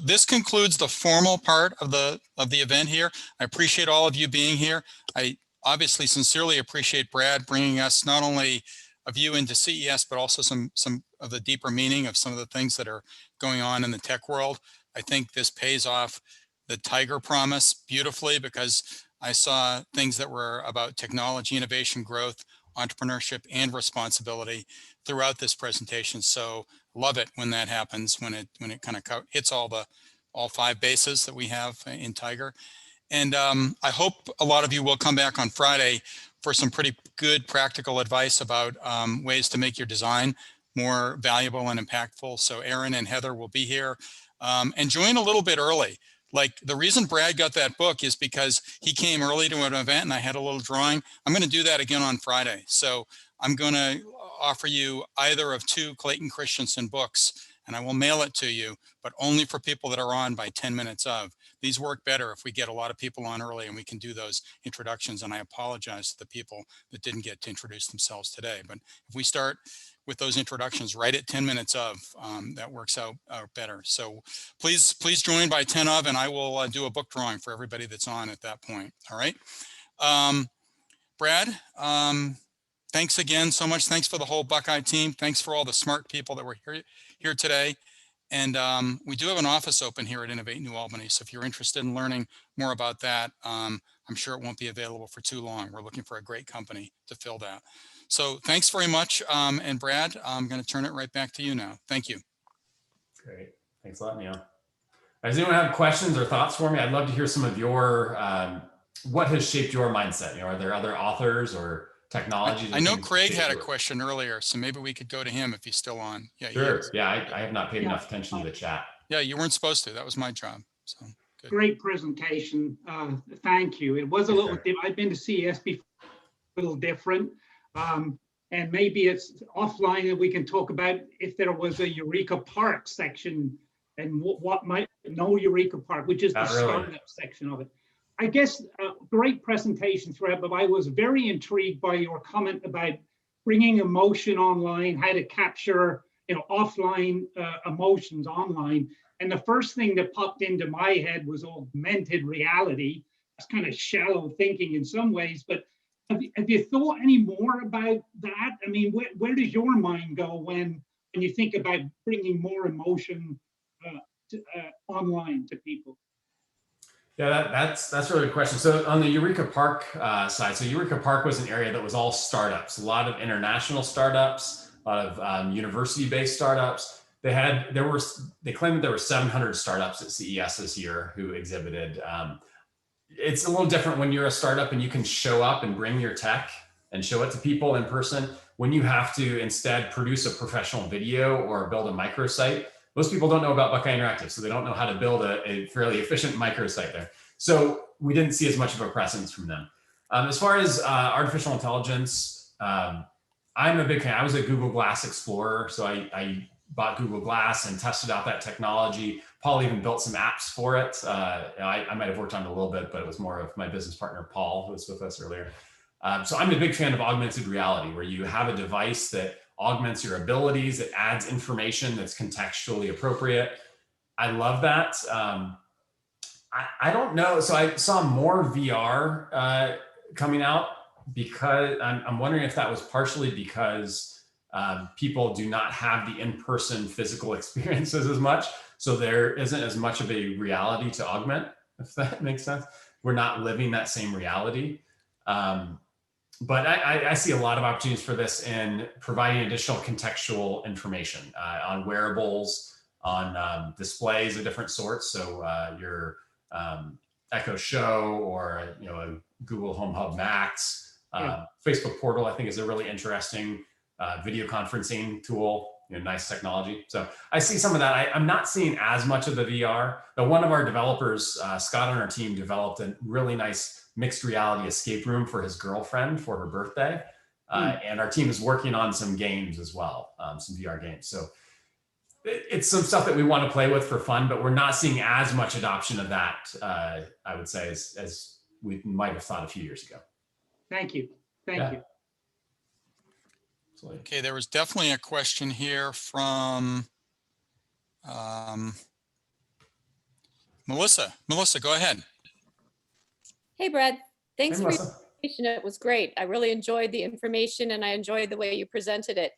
this concludes the formal part of the event here. I appreciate all of you being here. I obviously sincerely appreciate Brad bringing us not only a view into CES, but also some of the deeper meaning of some of the things that are going on in the tech world. I think this pays off the Tiger Promise beautifully, because I saw things that were about technology, innovation, growth, entrepreneurship, and responsibility throughout this presentation. So love it when that happens, when it kind of hits all 5 bases that we have in Tiger. And I hope a lot of you will come back on Friday for some pretty good practical advice about ways to make your design more valuable and impactful. So Erin and Heather will be here, and join a little bit early. Like, the reason Brad got that book is because he came early to an event and I had a little drawing. I'm going to do that again on Friday. So I'm going to offer you either of 2 Clayton Christensen books, and I will mail it to you, but only for people that are on by 10 minutes of. These work better if we get a lot of people on early and we can do those introductions. And I apologize to the people that didn't get to introduce themselves today. But if we start with those introductions right at 10 minutes of, that works out better. So please join by 10 of, and I will do a book drawing for everybody that's on at that point. All right. Brad, thanks again so much. Thanks for the whole Buckeye team. Thanks for all the smart people that were here today. And we do have an office open here at Innovate New Albany. So if you're interested in learning more about that, I'm sure it won't be available for too long. We're looking for a great company to fill that. So thanks very much. And Brad, I'm going to turn it right back to you now. Thank you.
Great. Thanks a lot, Neil. Does anyone have questions or thoughts for me? I'd love to hear some of your, what has shaped your mindset? Are there other authors or technologies?
I know Craig had a question earlier, so maybe we could go to him if he's still on. Yeah,
sure. Yeah, I have not paid enough attention to the chat.
Yeah, you weren't supposed to. That was my job. So good.
Great presentation. Thank you. It was a little different. I've been to CES before, a little different. And maybe it's offline and we can talk about if there was a Eureka Park section and what might know Eureka Park, which is the startup section of it. I guess great presentation throughout, but I was very intrigued by your comment about bringing emotion online, how to capture offline emotions online. And the first thing that popped into my head was augmented reality. It's kind of shallow thinking in some ways, but have you thought any more about that? I mean, where does your mind go when you think about bringing more emotion online to people?
Yeah, that's a really good question. So on the Eureka Park side, so Eureka Park was an area that was all startups, a lot of international startups, a lot of university-based startups. They claimed that there were 700 startups at CES this year who exhibited. It's a little different when you're a startup and you can show up and bring your tech and show it to people in person. when you have to instead produce a professional video or build a microsite, most people don't know about Buckeye Interactive, so they don't know how to build a fairly efficient microsite there. So we didn't see as much of a presence from them. As far as artificial intelligence, I'm a big fan. I was a Google Glass explorer, so I bought Google Glass and tested out that technology. Paul even built some apps for it. I might have worked on it a little bit, but it was more of my business partner, Paul, who was with us earlier. So I'm a big fan of augmented reality, where you have a device that augments your abilities, it adds information that's contextually appropriate. I love that. I don't know. So I saw more VR coming out, because I'm wondering if that was partially because people do not have the in-person physical experiences as much. So there isn't as much of a reality to augment, if that makes sense. We're not living that same reality. But I see a lot of opportunities for this in providing additional contextual information on wearables, on displays of different sorts. So your Echo Show, or a Google Home Hub Max, Facebook Portal, I think, is a really interesting video conferencing tool. Nice technology. So I see some of that. I'm not seeing as much of the VR, but one of our developers, Scott on our team, developed a really nice mixed reality escape room for his girlfriend for her birthday. And our team is working on some games as well, some VR games. So it's some stuff that we want to play with for fun, but we're not seeing as much adoption of that, I would say, as we might have thought a few years ago.
Thank you. Thank you.
Okay, there was definitely a question here from Melissa. Melissa, go ahead.
Hey, Brad. Thanks
Hey,
for your
Melissa.
presentation. It was great. I really enjoyed the information and I enjoyed the way you presented it.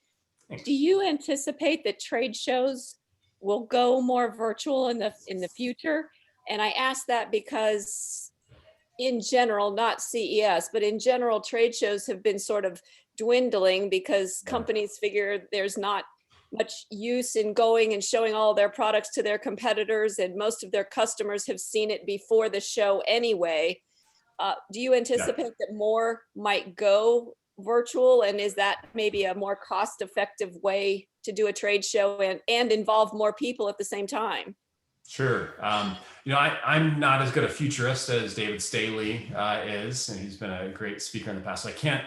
Thanks.
Do you anticipate that trade shows will go more virtual in the future? And I ask that because in general, not CES, but in general, trade shows have been sort of dwindling because companies figure there's not much use in going and showing all their products to their competitors, and most of their customers have seen it before the show anyway. Do you anticipate that more might go virtual, and is that maybe a more cost-effective way to do a trade show and involve more people at the same time?
Sure. I'm not as good a futurist as David Staley is, and he's been a great speaker in the past. So I can't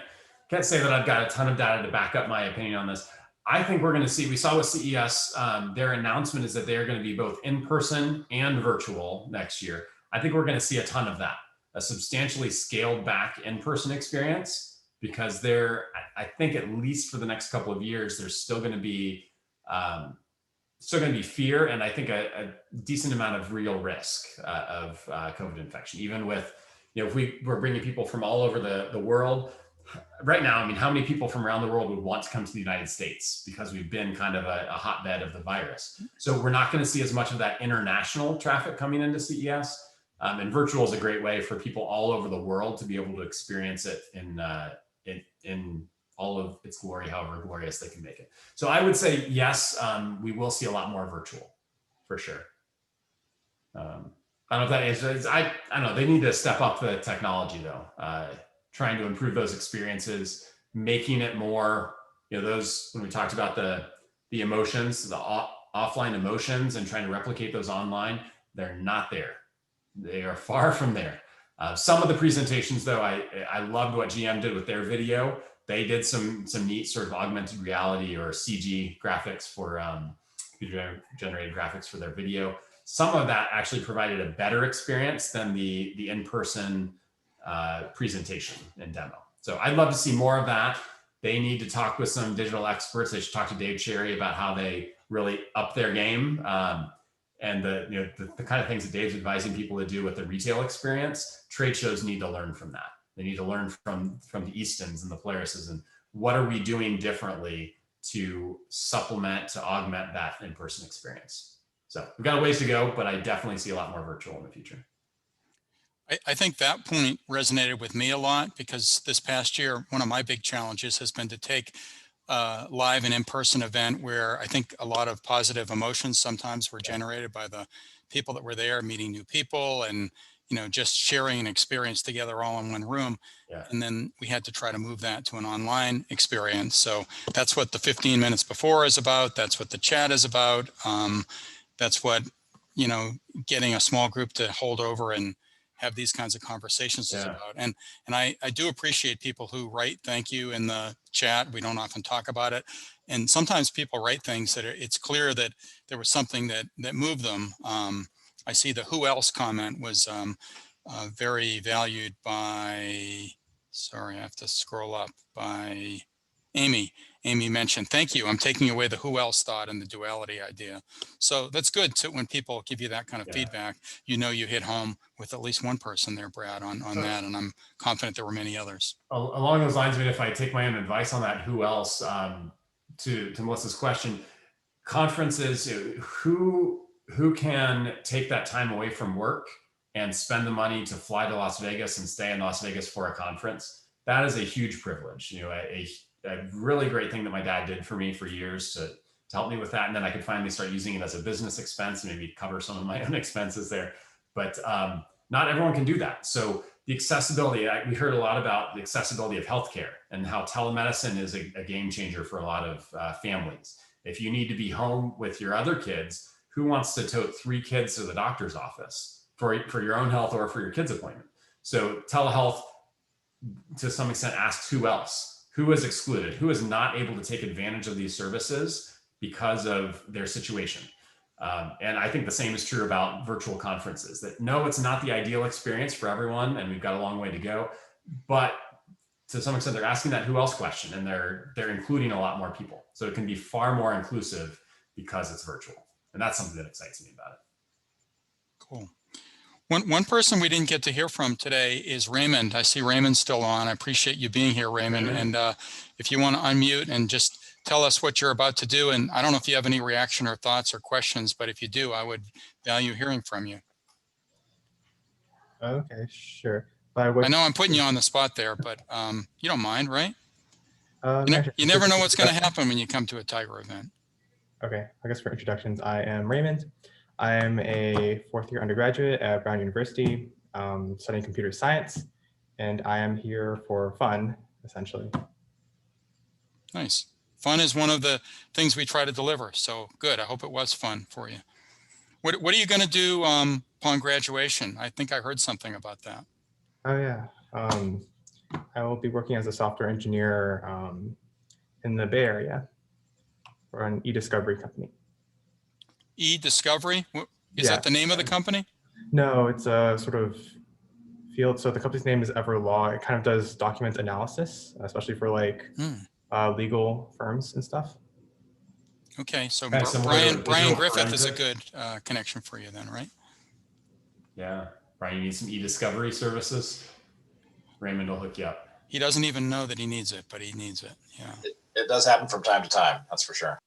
say that I've got a ton of data to back up my opinion on this. I think we're going to see, we saw with CES, their announcement is that they're going to be both in person and virtual next year. I think we're going to see a ton of that, a substantially scaled back in-person experience, because I think at least for the next couple of years, there's still going to be fear, and I think a decent amount of real risk of COVID infection, even with, if we were bringing people from all over the world. Right now, I mean, how many people from around the world would want to come to the United States, because we've been kind of a hotbed of the virus. So we're not going to see as much of that international traffic coming into CES. And virtual is a great way for people all over the world to be able to experience it in all of its glory, however glorious they can make it. So I would say, yes, we will see a lot more virtual, for sure. I don't know if that answers. I don't know. They need to step up the technology, though. Trying to improve those experiences, making it more, those, when we talked about the emotions, the offline emotions, and trying to replicate those online, they're not there. They are far from there. Some of the presentations, though, I loved what GM did with their video. They did some neat sort of augmented reality or CG graphics for computer-generated graphics for their video. Some of that actually provided a better experience than the in-person presentation and demo. So I'd love to see more of that. They need to talk with some digital experts. They should talk to Dave Cherry about how they really up their game, and the kind of things that Dave's advising people to do with the retail experience. Trade shows need to learn from that. They need to learn from the Eastons and the Polarises, and what are we doing differently to supplement, to augment that in-person experience. So we've got a ways to go, but I definitely see a lot more virtual in the future.
I think that point resonated with me a lot, because this past year, one of my big challenges has been to take a live and in-person event where I think a lot of positive emotions sometimes were generated by the people that were there, meeting new people and, just sharing an experience together all in one room.
Yeah.
And then we had to try to move that to an online experience. So that's what the 15 minutes before is about. That's what the chat is about. That's what, getting a small group to hold over and have these kinds of conversations is about. And I do appreciate people who write thank you in the chat. We don't often talk about it. And sometimes people write things that it's clear that there was something that moved them. I see the who else comment was very valued by, sorry, I have to scroll up, by Amy. Amy mentioned, thank you, I'm taking away the who else thought and the duality idea. So that's good too, when people give you that kind of feedback, you hit home with at least one person there, Brad, on that, and I'm confident there were many others.
Along those lines, I mean, if I take my own advice on that, who else, to Melissa's question, conferences, who can take that time away from work and spend the money to fly to Las Vegas and stay in Las Vegas for a conference? That is a huge privilege. A really great thing that my dad did for me for years to help me with that. And then I could finally start using it as a business expense, maybe cover some of my own expenses there. But not everyone can do that. So the accessibility, we heard a lot about the accessibility of healthcare and how telemedicine is a game changer for a lot of families. If you need to be home with your other kids, who wants to tote 3 kids to the doctor's office for your own health or for your kid's appointment? So telehealth, to some extent, asks who else? Who is excluded? Who is not able to take advantage of these services because of their situation? And I think the same is true about virtual conferences, that no, it's not the ideal experience for everyone, and we've got a long way to go. But to some extent, they're asking that who else question, and they're including a lot more people. So it can be far more inclusive because it's virtual. And that's something that excites me about it.
Cool. One person we didn't get to hear from today is Raymond. I see Raymond's still on. I appreciate you being here, Raymond. And if you want to unmute and just tell us what you're about to do. And I don't know if you have any reaction or thoughts or questions, but if you do, I would value hearing from you.
Okay, sure.
I know I'm putting you on the spot there, but you don't mind, right? You never know what's going to happen when you come to a Tiger event.
Okay, I guess for introductions, I am Raymond. I am a 4th-year undergraduate at Brown University, studying computer science, and I am here for fun, essentially.
Nice. Fun is one of the things we try to deliver, so good. I hope it was fun for you. What are you going to do upon graduation? I think I heard something about that.
Oh, yeah. I will be working as a software engineer in the Bay Area for an e-discovery company.
E-discovery? Is that the name of the company?
No, it's a sort of field. So the company's name is Everlaw. It kind of does document analysis, especially for like legal firms and stuff.
Okay, so
Brian
Griffith is a good connection for you then, right?
Yeah, Brian, you need some e-discovery services? Raymond will hook you up.
He doesn't even know that he needs it, but he needs it, yeah.
It does happen from time to time, that's for sure.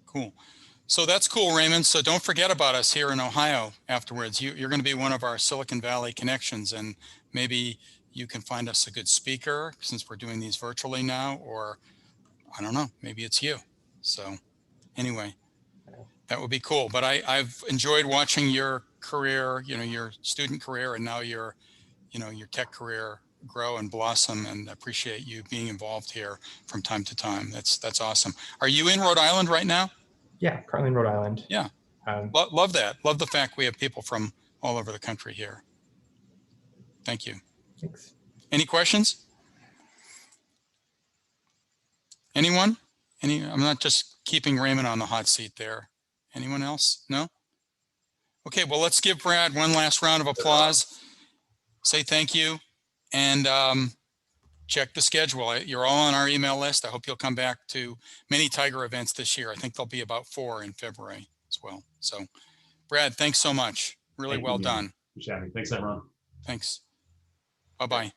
Cool. So that's cool, Raymond. So don't forget about us here in Ohio afterwards. You're going to be one of our Silicon Valley connections, and maybe you can find us a good speaker since we're doing these virtually now, or I don't know, maybe it's you. So anyway, that would be cool. But I've enjoyed watching your career, your student career, and now your tech career grow and blossom, and appreciate you being involved here from time to time. That's awesome. Are you in Rhode Island right now?
Yeah, currently in Rhode Island.
Yeah, love that. Love the fact we have people from all over the country here. Thank you.
Thanks.
Any questions? Anyone? I'm not just keeping Raymond on the hot seat there. Anyone else? No? Okay, well, let's give Brad one last round of applause. Say thank you, and check the schedule. You're all on our email list. I hope you'll come back to many Tiger events this year. I think there'll be about 4 in February as well. So, Brad, thanks so much. Really well done.
Thanks, everyone.
Thanks. Bye-bye.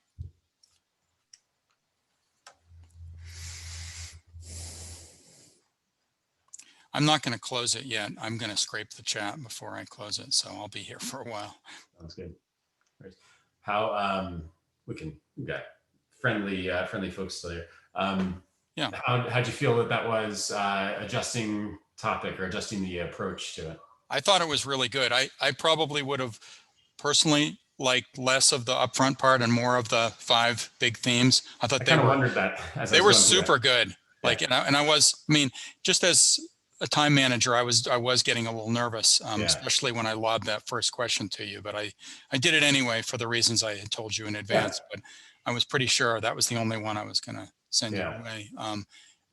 I'm not going to close it yet. I'm going to scrape the chat before I close it, so I'll be here for a while.
Sounds good. Great. How we got friendly folks still here.
Yeah.
How'd you feel that was adjusting topic or adjusting the approach to it?
I thought it was really good. I probably would have personally liked less of the upfront part and more of the 5 big themes. I thought
I kind of wondered that as
they
I
were
was going through
super good. Like, and I was, I mean, just as a time manager, I was getting a little nervous, especially when I lobbed that first question to you, but I did it anyway for the reasons I had told you in advance, but I was pretty sure that was the only one I was going to send you away.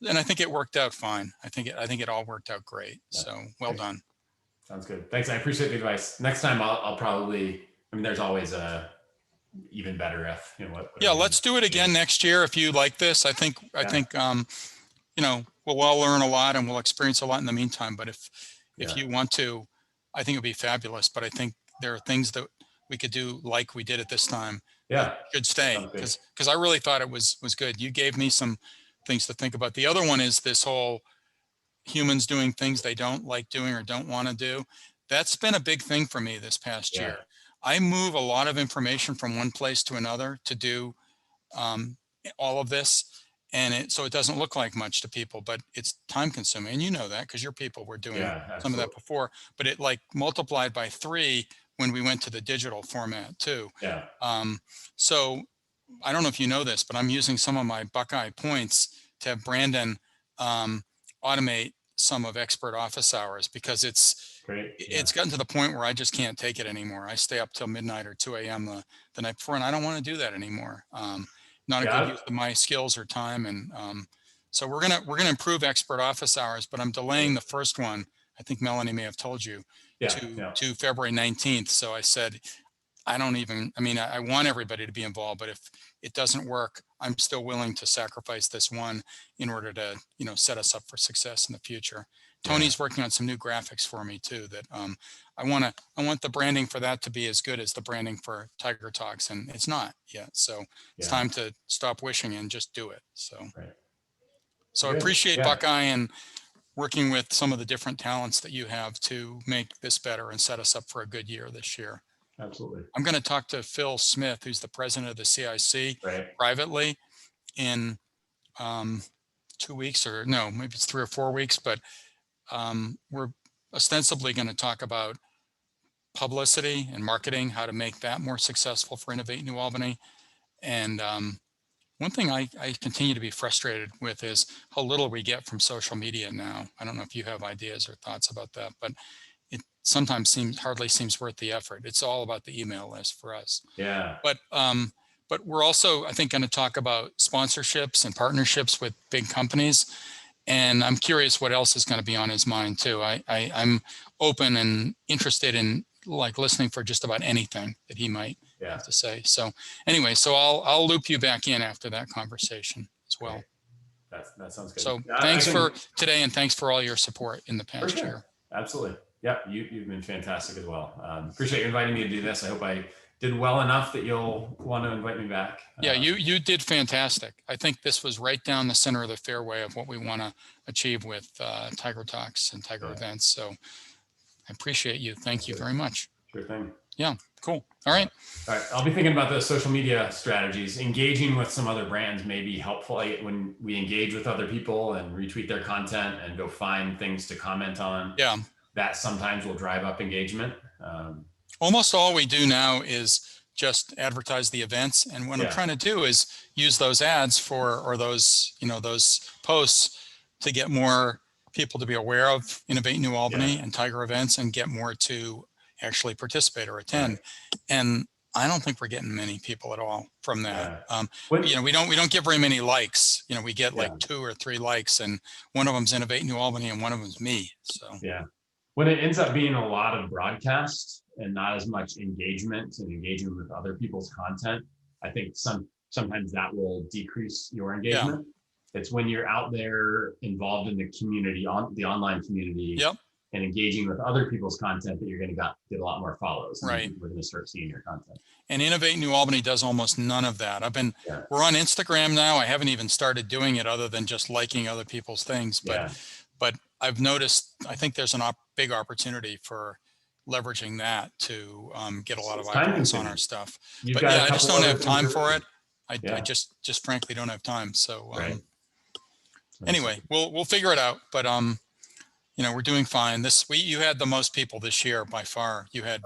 And I think it worked out fine. I think it all worked out great. So well done.
Sounds good. Thanks. I appreciate the advice. Next time I'll probably, I mean, there's always a even better if, you know what.
Yeah, let's do it again next year if you like this. I think you know, we'll all learn a lot and we'll experience a lot in the meantime. But if you want to, I think it'd be fabulous. But I think there are things that we could do like we did at this time.
Yeah,
should stay because I really thought it was good. You gave me some things to think about. The other one is this whole humans doing things they don't like doing or don't want to do. That's been a big thing for me this past year. I move a lot of information from one place to another to do all of this. And so it doesn't look like much to people, but it's time consuming. And you know that because your people were doing some of that before, but it like multiplied by 3 when we went to the digital format too. So I don't know if you know this, but I'm using some of my Buckeye points to have Brandon automate some of expert office hours because it's gotten to the point where I just can't take it anymore. I stay up till midnight or 2 a.m. the night before, and I don't want to do that anymore. Not a good use of my skills or time. And so we're gonna improve expert office hours, but I'm delaying the first one. I think Melanie may have told you to February 19th. So I said, I want everybody to be involved, but if it doesn't work, I'm still willing to sacrifice this one in order to, you know, set us up for success in the future. Tony's working on some new graphics for me too that I want the branding for that to be as good as the branding for Tiger Talks, and it's not yet. So it's time to stop wishing and just do it. So, so I appreciate Buckeye and working with some of the different talents that you have to make this better and set us up for a good year this year.
Absolutely.
I'm going to talk to Phil Smith, who's the president of the CIC, privately in 2 weeks, or no, maybe it's 3 or 4 weeks, but we're ostensibly going to talk about publicity and marketing, how to make that more successful for Innovate New Albany. And one thing I continue to be frustrated with is how little we get from social media now. I don't know if you have ideas or thoughts about that, but it sometimes hardly seems worth the effort. It's all about the email list for us. But we're also, I think, going to talk about sponsorships and partnerships with big companies. And I'm curious what else is going to be on his mind too. I'm open and interested in like listening for just about anything that he might have to say. So anyway, so I'll loop you back in after that conversation as well.
That sounds good.
So thanks for today, and thanks for all your support in the past year.
Absolutely. Yeah, you've been fantastic as well. Appreciate you inviting me to do this. I hope I did well enough that you'll want to invite me back.
Yeah, you did fantastic. I think this was right down the center of the fairway of what we want to achieve with Tiger Talks and Tiger events. So I appreciate you. Thank you very much.
Sure thing.
Yeah, cool. All right.
All right. I'll be thinking about the social media strategies. Engaging with some other brands may be helpful when we engage with other people and retweet their content and go find things to comment on.
Yeah.
That sometimes will drive up engagement.
Almost all we do now is just advertise the events. And what I'm trying to do is use those ads or those, those posts to get more people to be aware of Innovate New Albany and Tiger events and get more to actually participate or attend. And I don't think we're getting many people at all from that. We don't get very many likes. We get like 2 or 3 likes, and one of them's Innovate New Albany and one of them's me. So
when it ends up being a lot of broadcast and not as much engagement and engagement with other people's content, I think sometimes that will decrease your engagement. It's when you're out there involved in the community, the online community, and engaging with other people's content that you're going to get a lot more follows.
Right.
We're going to start seeing your content.
And Innovate New Albany does almost none of that. We're on Instagram now. I haven't even started doing it other than just liking other people's things. But I've noticed, I think there's a big opportunity for leveraging that to get a lot of eyeballs on our stuff. But I just don't have time for it. I just frankly don't have time. So anyway, we'll figure it out. But we're doing fine. You had the most people this year by far. You had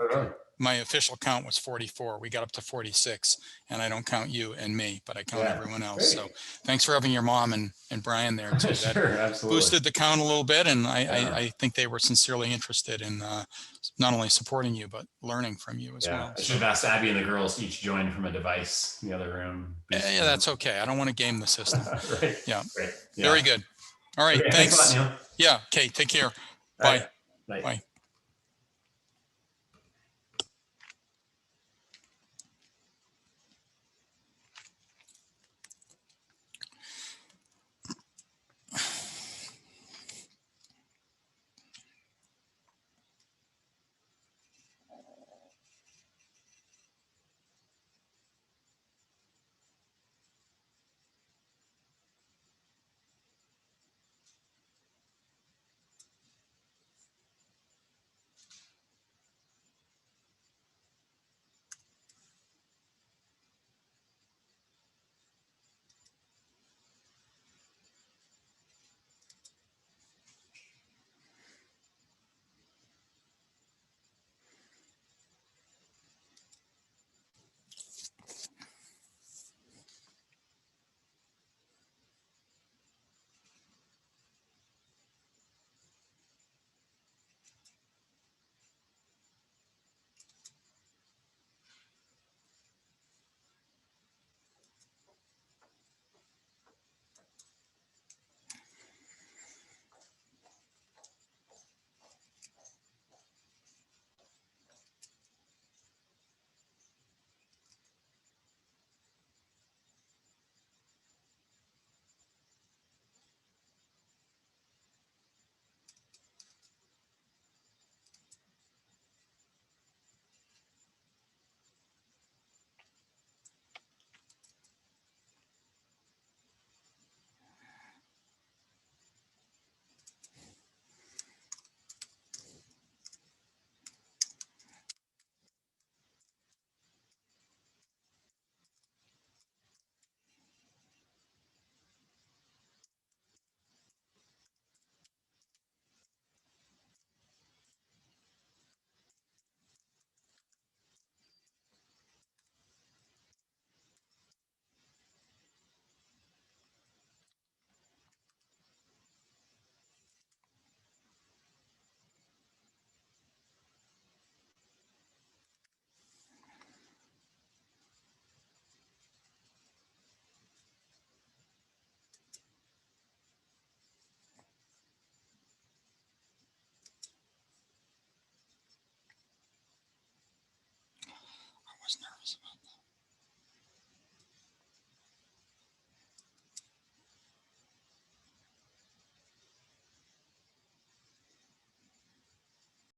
my official count was 44. We got up to 46, and I don't count you and me, but I count everyone else.
Great.
So thanks for having your mom and Brian there too.
Sure,
That
absolutely.
boosted the count a little bit, and I think they were sincerely interested in not only supporting you, but learning from you as well.
I should have asked Abby and the girls to each join from a device in the other room.
Yeah, that's okay. I don't want to game the system.
Right.
Yeah.
Great.
Very good. All right.
Okay,
thanks.
a lot, Neil.
Yeah. Okay. Take care.
All
Bye.
right. Bye.
Bye.